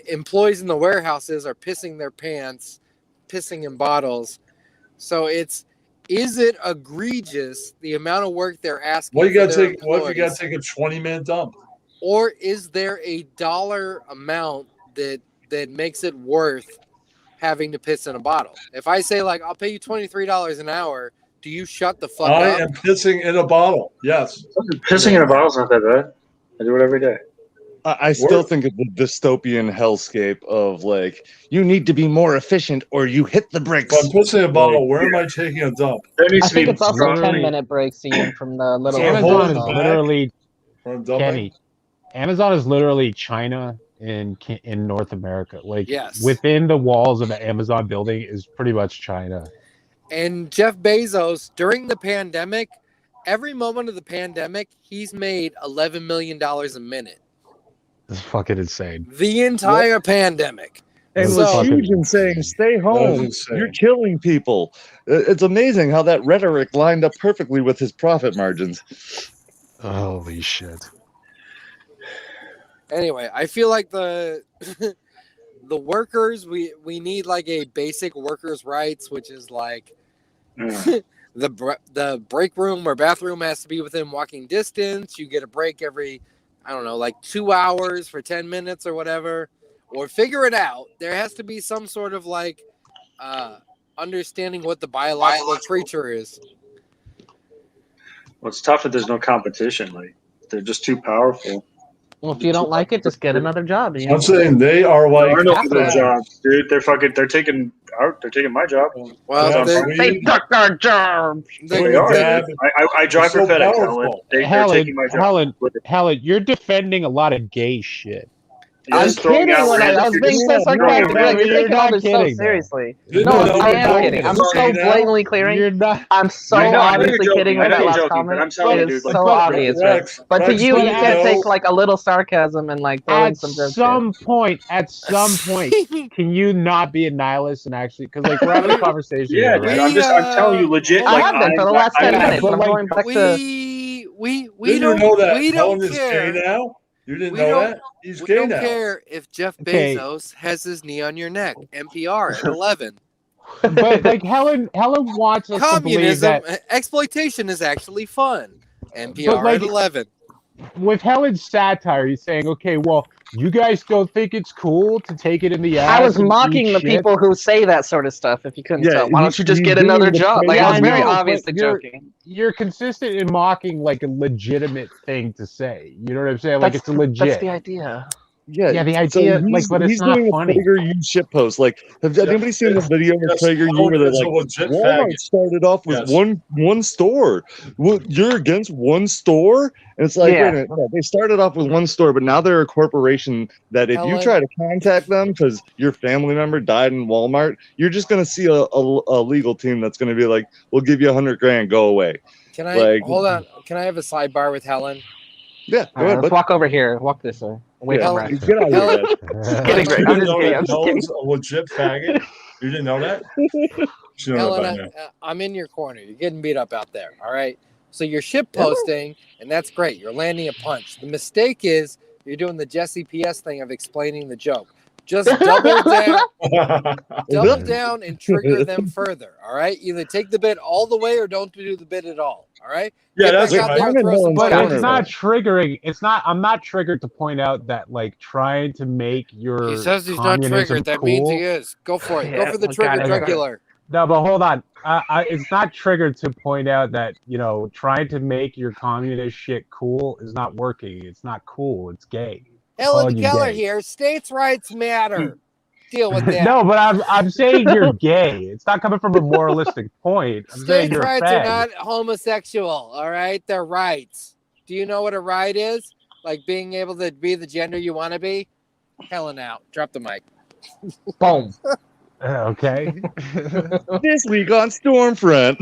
Employees in the warehouses are pissing their pants, pissing in bottles. So is it egregious the amount of work they're asking? What if you got to employees? take a 20-minute dump? Or is there a dollar amount that makes it worth having to piss in a bottle? If I say like I'll pay you $23 an hour, do you shut the fuck I up? am pissing in a bottle. Yes. Pissing in a bottle is not that bad. I do it every day. I still think it's a dystopian hellscape of like, you need to be more efficient or you hit the bricks. If I'm pissing in a bottle, where am I taking a dump? There needs I to be think it's also strong- 10-minute breaks, Ian, from the little. So Amazon hold is it back. literally Where I'm dumping? Kenny. Amazon is literally China in North America. Like Yes. within the walls of the Amazon building is pretty much China. And Jeff Bezos, during the pandemic, every moment of the pandemic, he's made $11 million a minute. It's fucking insane. The entire pandemic. And So- was huge in saying, stay home. insane. You're killing people. It's amazing how that rhetoric lined up perfectly with his profit margins. Holy shit. Anyway, I feel like the workers, we need like a basic workers' rights, which is like the break room or bathroom has to be within walking distance. You get a break every, I don't know, like 2 hours for 10 minutes or whatever, or figure it out. There has to be some sort of like understanding what the biological creature is. Well, it's tough that there's no competition. Like they're just too powerful. Well, if you don't like it, just get another job. Ian. I'm saying they are like. There are no other jobs, dude. They're taking my job. Well, Yeah, the- They took our jobs. They are. Dad, I drive They're for so FedEx. powerful. They're taking my job. Helen, you're defending a lot of gay shit. You're I'm just throwing kidding out when I random- was being so No, sarcastic. no, Like, you're you're taking all not this so kidding, though. seriously. Didn't No, know I you're am talking kidding. I'm to so Jane now? blatantly clearing. You're not. I'm so I know you're obviously joking. kidding I with know that you're last joking, but comment. I'm telling you, It is dude, so like, obvious, right? Rex, But to Rex, you, you let me can't know. take like a little sarcasm and like throw in At some jokes. some point, can you not be a nihilist and actually? Because like we're having a conversation. Yeah, here, dude. right? I'm telling you, legit. I Like, have been for the last 10 minutes. but I'm like- going back to. we Didn't don't you know that we Helen don't is care. gay now? You didn't We know don't- that? He's We gay don't now. care if Jeff Okay. Bezos has his knee on your neck. NPR at 11. But like Helen wants us to believe Communism, that exploitation is actually fun. But, NPR like, at 11. with Helen's satire, he's saying, okay, well, you guys don't think it's cool to take it in the ass. I was and mocking eat the shit? people who say that sort of stuff. If you couldn't Yeah, tell, why don't you just he's get doing another the job? Like Prager I was very know, but obviously you're- joking. You're consistent in mocking like a legitimate thing to say. You know what I'm saying? Like That's it's legit. That's the idea. Yeah, the so idea, like, but it's he's not doing funny. a PragerU shitpost. Like, have anybody seen the video with Yes, PragerU Howard where they're is a like, legit Walmart faggot. started off with Yes. one store. Well, you're against one store, and it's like, Yeah. wait a minute, no, they started off with one store, but now they're a corporation that if you Helen? try to contact them because your family member died in Walmart, you're just gonna see a legal team that's gonna be like, we'll give you $100,000, go away. Can I Like- hold on? Can I have a sidebar with Helen? Yeah, go All right, ahead, let's but walk over here. Walk this way. Away from Helen- Rex. get out of here, Helen- guys. Kidding, Greg. You I'm didn't just know kidding. that I'm just Helen's a legit faggot? You didn't know that? You should know that by Helen, now. I'm in your corner. You're getting beat up out there. All right. So you're ship posting, and that's great. You're landing a punch. The mistake is you're doing the Jesse PS thing of explaining the joke. Just double down and trigger them further. All right. Either take the bit all the way or don't do the bit at all. All right. Yeah, Get that's back out right. there and throw some But Corner, it's punches. not triggering. It's not. I'm not triggered to point out that like trying to make your He says he's not communism triggered. That cool. means he is. Go for it. Go Yeah, for the we trigger got it. jugular. No, but hold on. It's not triggered to point out that trying to make your communist shit cool is not working. It's not cool. It's gay. Helen Calling you Keller gay. here. States' rights matter. Deal with that. No, but I'm saying you're gay. It's not coming from a moralistic point. I'm saying States' you're a rights are fag. not homosexual. All right, they're rights. Do you know what a right is? Like being able to be the gender you want to be. Helen out. Drop the mic. Boom. Okay. This week on Stormfront.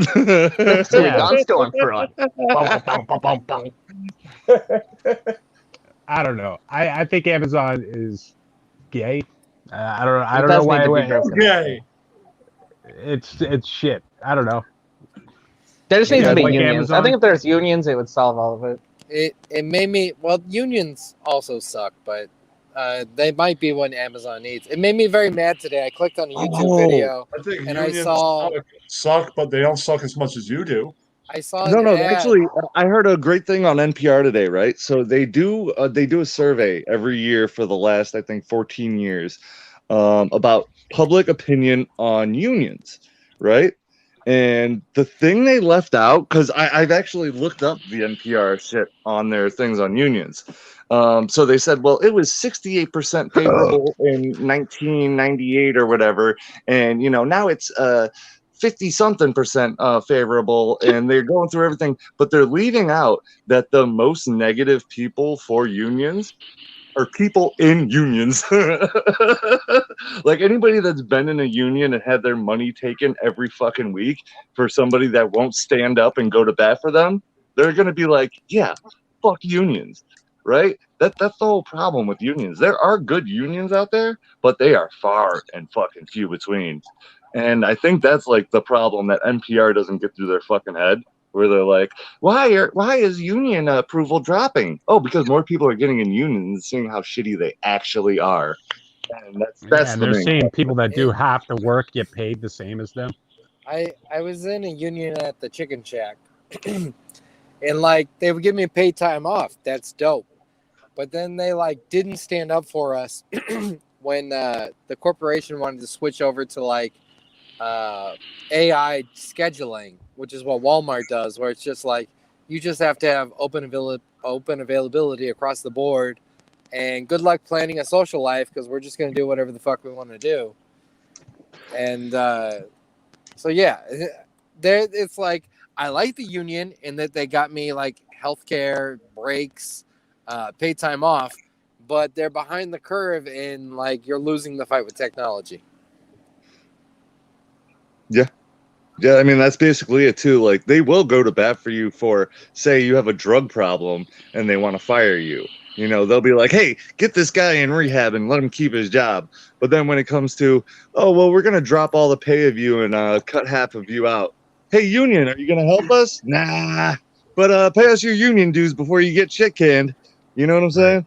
So we Yeah. got Stormfront. Boom, boom, boom, boom. I don't know. I think Amazon is gay. I don't It know does why. need to be broken. Gay. It's shit. I don't know. There just needs Yeah, to be like unions. I Amazon. think if there's unions, it would solve all of it. It made me. Well, unions also suck, but they might be what Amazon needs. It made me very mad today. I clicked on a YouTube video. I think And I unions saw- suck, but they don't suck as much as you do. I saw No, an no. ad. Actually, I heard a great thing on NPR today. Right, so they do a survey every year for the last, I think, 14 years about public opinion on unions. Right, and the thing they left out, because I've actually looked up the NPR shit on their things on unions. So they said, well, it was 68% favorable in 1998 or whatever, and now it's 50-something% favorable, and they're going through everything, but they're leaving out that the most negative people for unions are people in unions. Like anybody that's been in a union and had their money taken every fucking week for somebody that won't stand up and go to bat for them, they're gonna be like, yeah, fuck unions, right? That's the whole problem with unions. There are good unions out there, but they are far and fucking few between. And I think that's like the problem that NPR doesn't get through their fucking head, where they're like, why is union approval dropping? Oh, because more people are getting in unions and seeing how shitty they actually are. And that's and the they're main seeing people that do have to work get paid the same as them. I was in a union at the Chicken Shack, and like they would give me paid time off. That's dope. But then they like didn't stand up for us when the corporation wanted to switch over to like AI scheduling, which is what Walmart does, where it's just like you just have to have open availability across the board, and good luck planning a social life because we're just gonna do whatever the fuck we want to do. And so yeah, there it's like I like the union in that they got me like healthcare breaks, paid time off, but they're behind the curve and like you're losing the fight with technology. Yeah, I mean, that's basically it too. Like, they will go to bat for you for, say, you have a drug problem and they want to fire you. They'll be like, hey, get this guy in rehab and let him keep his job. But then when it comes to, oh, well, we're going to drop all the pay of you and cut half of you out. Hey, union, are you going to help us? Nah. But pay us your union dues before you get shit canned. You know what I'm saying?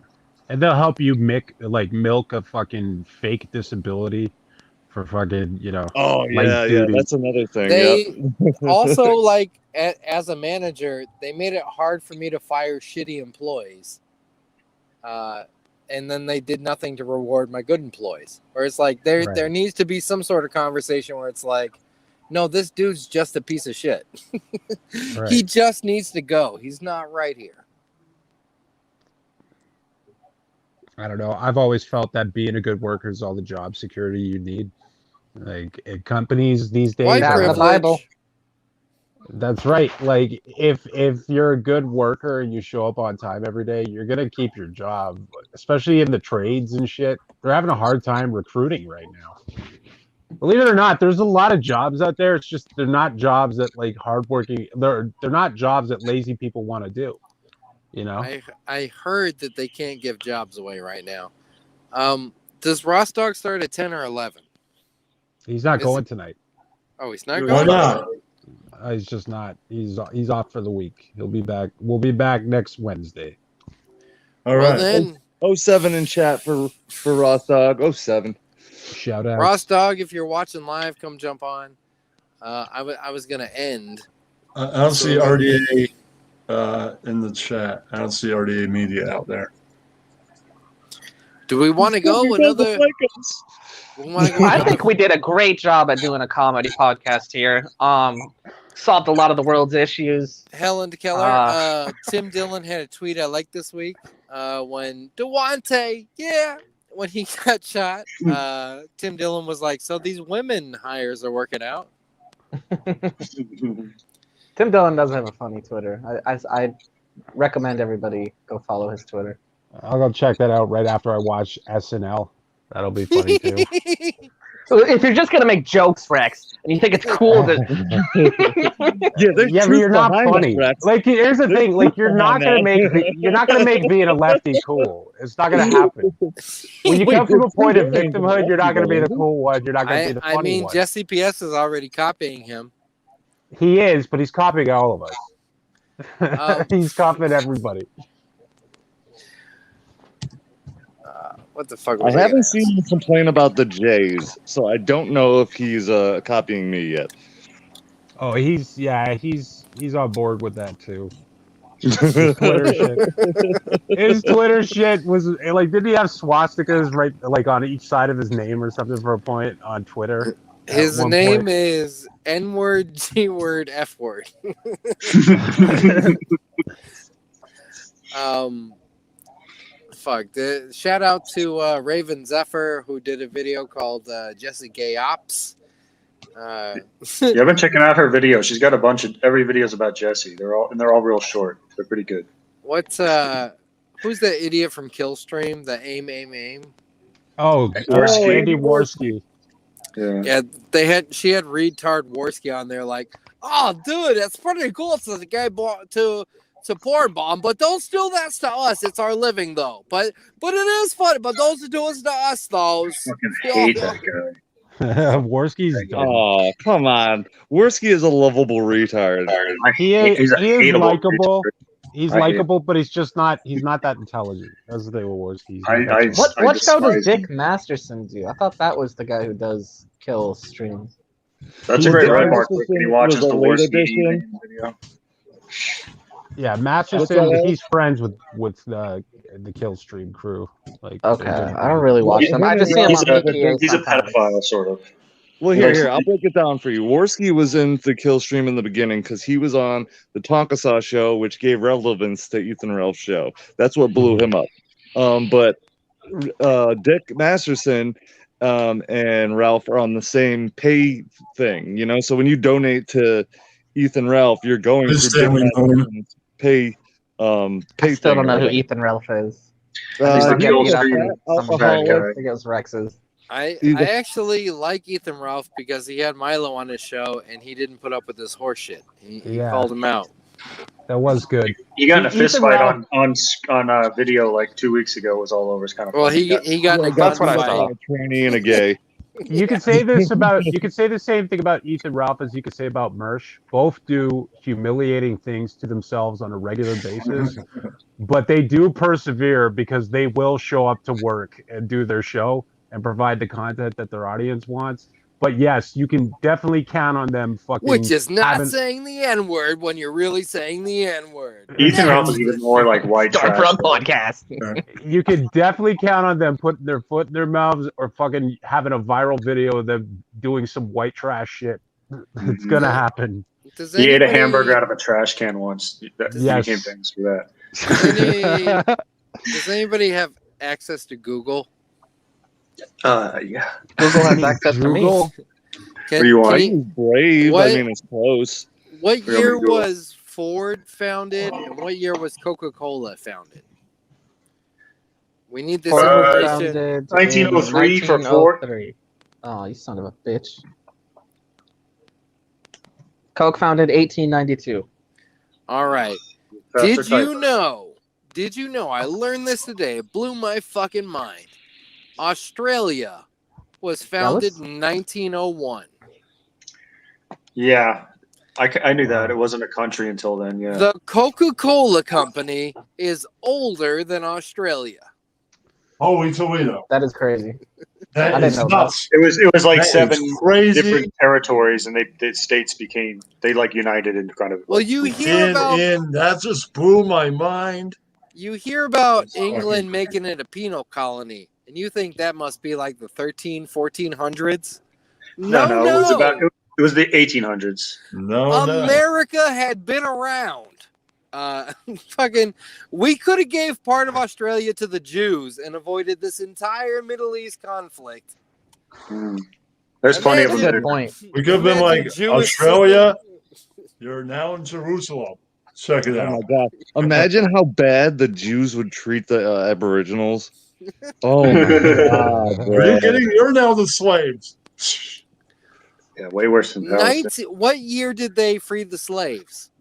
And they'll help you milk a fucking fake disability for fucking, Oh light yeah, duty. that's another thing. They Yep. also, like, as a manager, they made it hard for me to fire shitty employees. And then they did nothing to reward my good employees. Where it's like there Right. needs to be some sort of conversation where it's like, no, this dude's just a piece of shit. Right. He just needs to go. He's not right here. I don't know. I've always felt that being a good worker is all the job security you need. Like companies these days, White That's the privilege. Bible. that's right. Like if you're a good worker and you show up on time every day, you're gonna keep your job. Especially in the trades and shit, they're having a hard time recruiting right now. Believe it or not, there's a lot of jobs out there. It's just they're not jobs that like hardworking. They're not jobs that lazy people want to do. I heard that they can't give jobs away right now. Does Ross Dog start at 10 or 11? He's not Is going tonight. Oh, he's not Why going. not? He's just not. He's off for the week. He'll be back. We'll be back next Wednesday. All Well, right. then, 07 in chat for Ross Dog. 07. Shout out. Ross Dog, if you're watching live, come jump on. I was going to end. I don't see RDA in the chat. I don't see RDA Media out there. Do we want to go another? We wanna go I another- think we did a great job at doing a comedy podcast here. Solved a lot of the world's issues. Helen Keller. Tim Dillon had a tweet I liked this week. When Devontae, when he got shot, Tim Dillon was like, "So these women hires are working out." Tim Dillon does have a funny Twitter. I recommend everybody go follow his Twitter. I'll go check that out right after I watch SNL. That'll be funny too. So if you're just gonna make jokes, Rex, and you think it's cool to There's Yeah, but truth you're not behind funny. it, Rex. Like here's the thing. Like you're not gonna make being a lefty cool. It's not gonna happen. When you come from a point of victimhood, you're not gonna be the cool one. You're not gonna be the funny I mean, one. Jesse PS is already copying him. He is, but he's copying all of us. He's copying everybody. What the fuck? I Was haven't gonna seen him complain about the Jays, so I don't know if he's copying me yet. Oh, he's on board with that too. His Twitter shit. His Twitter shit was like, did he have swastikas right like on each side of his name or something for a point on Twitter? ask? His At one name point? is N-word, G-word, F-word. Shout out to Raven Zephyr, who did a video called Jesse Gay Ops. Yeah, I've been checking out her videos. She's got a bunch of every video's about Jesse. They're all real short. They're pretty good. What's who's the idiot from Killstream? The aim. Oh, Warski. Andy Warski. Yeah. Yeah, she had Retard Warski on there, like, oh, dude, that's pretty cool. So the guy bought to porn bomb, but don't steal that to us. It's our living though. But it is funny. But don't do it to us though. Fucking hate that guy. Warski's dumb. Oh, come on. Worski is a lovable retard. He is He's a hateable likable. bitch. He's I hate likable, but he's not that intelligent. That's the thing with Warski. what show does despise him. Dick Masterson do? I thought that was the guy who does Kill Stream. That's a great Dick red mark Masterson when he watches was a the late worst edition. video. Yeah, What's Masterson. that? He's friends with the Kill Stream crew. Like, Okay, they're I don't really watch them. I just see him He's on a, PTA he's a sometimes. pedophile, sort of. Well, Yes. here, I'll break it down for you. Worski was in the kill stream in the beginning because he was on the Tonkasaw show, which gave relevance to Ethan Ralph's show. That's what blew him up. But Dick Masterson and Ralph are on the same pay thing, you know? So when you donate to Ethan Ralph, you're going Just through Dick saying, Masterson's pay I still don't know who Ethan Ralph is. He's the Get Kill beat up Stream in some bad guy. I think it was Rex's. I actually like Ethan Ralph because he had Milo on his show and he didn't put up with this horse shit. He Yeah. called him out. That was good. He got in a Ethan fist fight Ralph- on video like 2 weeks ago. It was all over. It's kind of Well, funny. he got in a That's what I gunfight. saw. a tranny and a gay. You could say this about. You could say the same thing about Ethan Ralph as you could say about Mersh. Both do humiliating things to themselves on a regular basis, but they do persevere because they will show up to work and do their show, and provide the content that their audience wants. But yes, you can definitely count on them fucking. Which is not having- saying the N word when you're really saying the N word. Ethan Ralph is even more like white trash. Stormfront podcast. You can definitely count on them putting their foot in their mouths or fucking having a viral video of them doing some white trash shit. It's gonna happen. Does He ate a anybody- hamburger out of a trash can once. He Yes. became famous for that. Does anybody have access to Google? Yeah. Google has access to me. Google. Can, What do you want? can you- Brave. What? I mean, it's close. what Here, year let me Google. was Ford founded and what year was Coca-Cola founded? We need this Ford was information. 1903 for Ford. 1903. Oh, you son of a bitch. Coke founded 1892. All right. Faster Did you typer. know? Did you know? I learned this today. It blew my fucking mind. Australia was founded in 1901. Yeah. I knew that. It wasn't a country until then, yeah. The Coca-Cola company is older than Australia. Holy Toledo. That is crazy. That I didn't is know that. nuts. It was like That is 7 crazy. different territories, and the states they like united in kind of. Well, you hear about That just blew my mind. England fucking making it a penal colony, and you think that must be like the 1400s? No, it was the 1800s. No, America had been around. Fucking, we could have gave part of Australia to the Jews and avoided this entire Middle East conflict. There's plenty of them. Imagine- that Good are- point. We could have been Imagine like, Jewish Australia, you're now in Jerusalem. Check it Oh my out. god! Imagine how bad the Jews would treat the Aboriginals. Oh my god, Are bro. you kidding? You're now the slaves. Yeah, way worse than Palestine. What year did they free the slaves?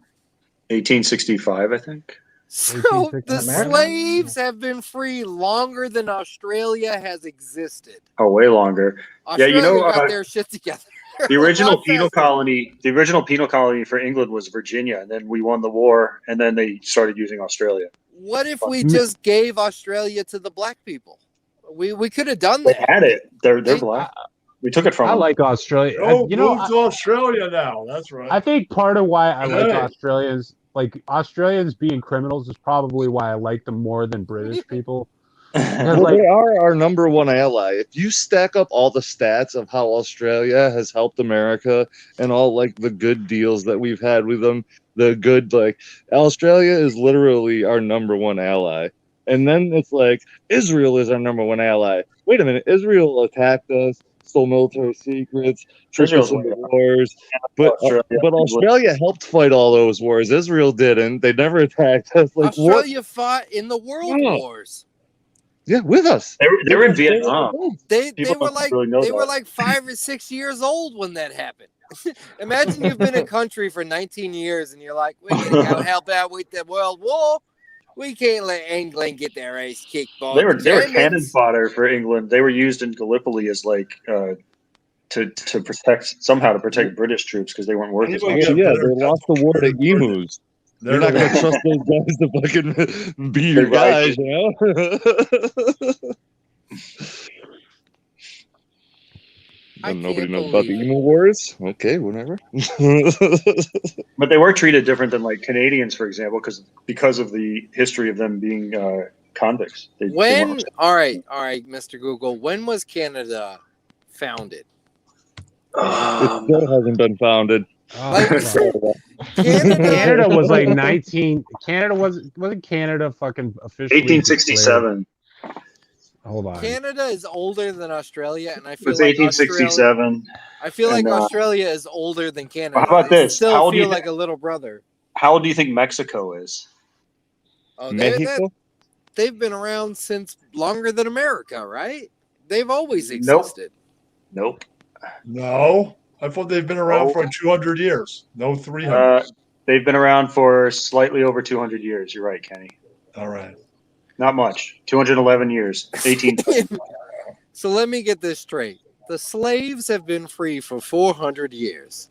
1865, I think. So 1860. the America? slaves have been free longer than Australia has existed. Oh, way longer. Yeah, Australia you know, got their shit together. The original penal faster. colony for England was Virginia, and then we won the war, and then they started using Australia. What if we just gave Australia to the black people? We could have done They that. had it. They're They- black. We took it from I them. like Australia. Oh, You know, move to Australia now. That's right. I think part of why I like Hey. Australians being criminals is probably why I like them more than British people. Because, Well, like, they are our number one ally. If you stack up all the stats of how Australia has helped America and all like the good deals that we've had with them, Australia is literally our number one ally. And then it's like Israel is our number one ally. Wait a minute, Israel attacked us, stole military secrets, tricked us Israel's into way up. wars. But Australia. Australia helped fight all those wars. Israel didn't. They never attacked us. Like what? Australia fought in the World Yeah. Wars. Yeah, with us. They were in Vietnam. They People were don't like really know they were that. like 5 or 6 years old when that happened. Imagine you've been in a country for 19 years and you're like, we're gonna go help out with the World War. We can't let England get their ass kicked by They were the cannon Germans." fodder for England. They were used in Gallipoli as like to protect British troops because they weren't worth as Anybody much. get Yeah, better they lost the war to emus. You're not going to trust those guys to fucking be your They're right. guys, you know? I And nobody can't knows about the believe it. emu wars. Okay, whatever. But they were treated different than like Canadians, for example, because of the history of them being convicts. They When weren't- all right, Mr. Google, when was Canada founded? It still hasn't been founded. Like, Canada Canada was like 19. Canada wasn't Canada fucking officially 1867. Hold on. Canada is older than Australia, and I It feel was like 1867. I feel like and, Australia is older than Canada. How about They this? Still How old do feel you like a little brother. How old do you think Mexico is? Oh, Mexico? they've been around since longer than America, right? They've always Nope. existed. Nope. No, I thought they've been around No. for 200 years. No, 300. They've been around for slightly over 200 years. You're right, Kenny. All right. Not much. 211 years. 18. So let me get this straight. The slaves have been free for 400 years.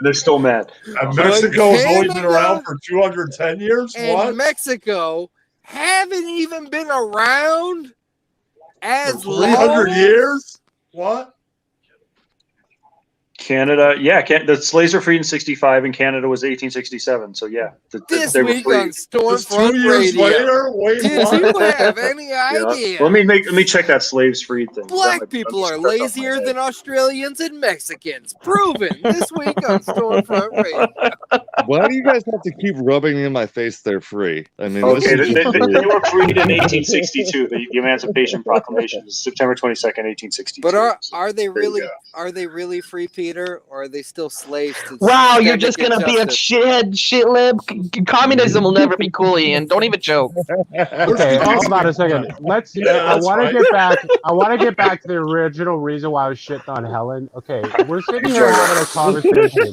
They're still mad. And Mexico has only been Canada around for 210 years? And What? Mexico haven't even been around As 300 long years? What? Canada, yeah, the slaves were freed in 65, and Canada was 1867. So yeah, this they were week free. on Just Stormfront 2 years Radio. later? Wait, Did what? you have any Yeah. idea? Let me check that slaves freed thing. Black people are lazier than Australians and Mexicans. Proven this week on Stormfront Radio. Why do you guys have to keep rubbing in my face they're free? I mean, Okay, this they is were freed in 1862. The Emancipation Proclamation is September 22nd, 1862. But are they There you really go. free, Peter, or are they still slaves to Wow, you're just systemic gonna be a injustice? shit lib. Communism will never be cool, Ian. Don't even joke. Okay, hold on a second. Let's. Yeah, I that's want right. to get back. I want to get back to the original reason why I was shitting on Helen. Okay, we're sitting here having a conversation.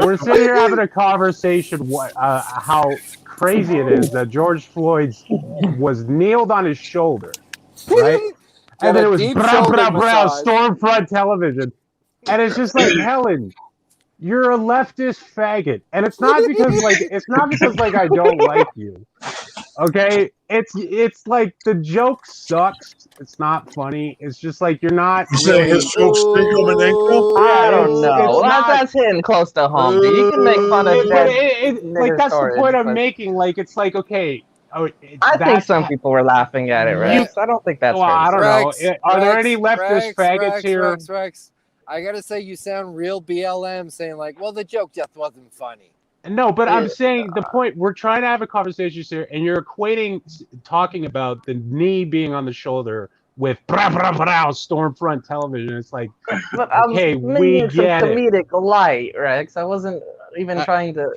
We're sitting here having a conversation. How crazy it is that George Floyd's was nailed on his shoulder, right? Got And then a it was deep brow, shoulder brow, brow, massage. Stormfront television, and it's just like Helen. You're a leftist faggot, and it's not because like I don't like you. Okay, it's like the joke sucks. It's not funny. It's just like you're not. You saying his jokes stink of an ankle? I don't it's know. not- That's hitting close to home. Dude. You can make fun of But dead. like that's the stories, point I'm but- making. Like it's like okay. I think some people were laughing at it, Rex. I don't think that's Well, I don't Rex, know. Are there Rex, any leftist faggots here? Rex, I gotta say, you sound real BLM, saying like, "Well, the joke just wasn't funny." No, but I'm saying the point. We're trying to have a conversation here, and you're equating talking about the knee being on the shoulder with brah, brah, brah, Stormfront television. It's like, But I was okay, making we some get it. comedic light, Rex. I wasn't even trying to.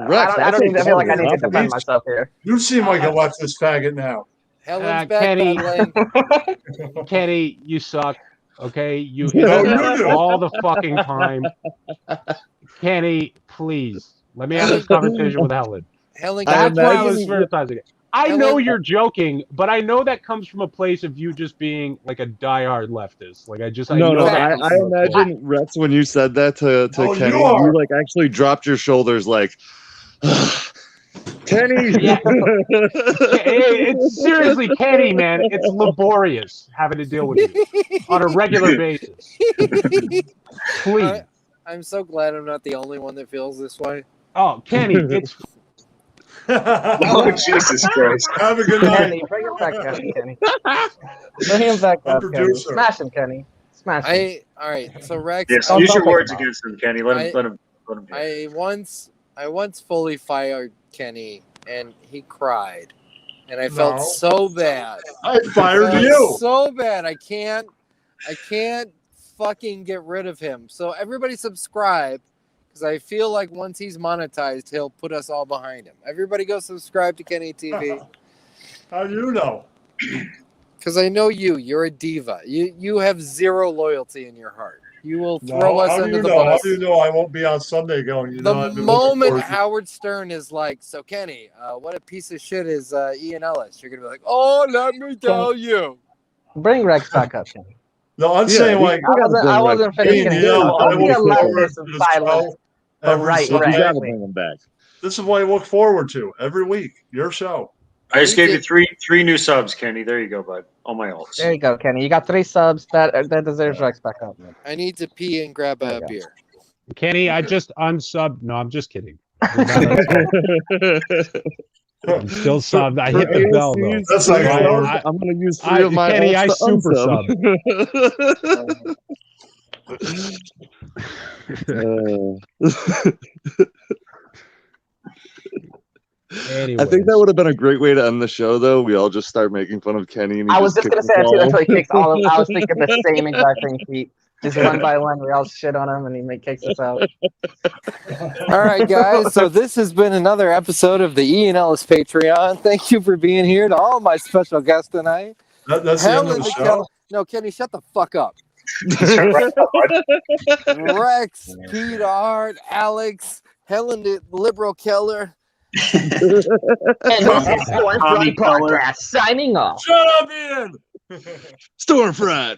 Rex, I don't even I feel like I need to that's a defend myself here. You seem like a leftist faggot now. Helen's Kenny. backpedaling. Kenny, you suck. Okay, you No, you interrupt do. all the fucking time. Kenny, please let me have this conversation with Helen. Helen, That's why I was imagine- criticizing it. I Helen- know you're joking, but I know that comes from a place of you just being like a diehard leftist. Like I No, know that I comes from a place. imagine Rex when you said that to Oh, Kenny, you are. you like actually dropped your shoulders like Kenny. It's seriously, Kenny, man. It's laborious having to deal with you on a regular basis. Please. I'm so glad I'm not the only one that feels this way. Oh, Kenny, it's Oh, Jesus Christ. Have a good night. Kenny, bring him back up, Kenny. Bring him back up, Kenny. Producer. Smash him, Kenny. Smash him. All right. So Rex, Yes, I, use your talk words about against him, Kenny. Let him do it. I once fully fired Kenny, and he cried, and I felt No. so bad. I fired Felt you. so bad. I can't fucking get rid of him. So everybody subscribe, because I feel like once he's monetized, he'll put us all behind him. Everybody go subscribe to Kenny TV, How do you know? because I know you're a diva. You have zero loyalty in your heart. You will No, throw us how do under you the know? How bus. do you know I won't be on Sunday going? You know, The I've been looking moment forward to- Howard Stern is like, "So Kenny, what a piece of shit is Ian Ellis?" You're gonna be like, "Oh, let me tell you." Bring Rex back up, Kenny. No, I'm Yeah, saying we- like, I wasn't hey, finishing. Neil, I Don't be look a forward leftist to and this silent. show But every right, You Sunday. gotta bring him back. This is what I look forward to every week. Your show. I just gave you three new subs, Kenny. There you go, bud. All my alts. There you go, Kenny. You got 3 subs. That deserves Rex back up. I need to pee and grab There a you go. beer. Kenny. I just unsubbed. No, I'm just kidding. I'm still subbed. I hit the bell though. That's like, I'm gonna use 3 of my Kenny, alts I to super I think that would have been a great way to end the show, though. We all just start making fun of Kenny. And he I was just kicks gonna say us that too all. until he kicks all of. I was thinking the same exact thing, Pete. Just one by one, we all shit on him, and he kicks us out. All right, guys. So this has been another episode of the Ian Ellis Patreon. Thank you for being here. To all my special guests tonight. that's the end of Helen the the show. No, Kenny, shut the fuck up. Rex, Pete, Art, Alex, Helen the liberal killer. And this is Stormfront Podcast signing off. Shut up, Ian. Stormfront.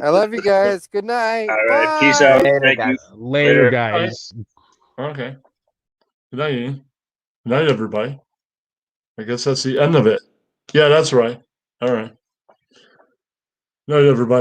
I love you guys. Good night. All right, Bye. peace out. Later, Thank you. guys. Later, guys. Okay. Good night, Ian. Good night, everybody. I guess that's the end of it. Yeah, that's right. All right. Night, everybody.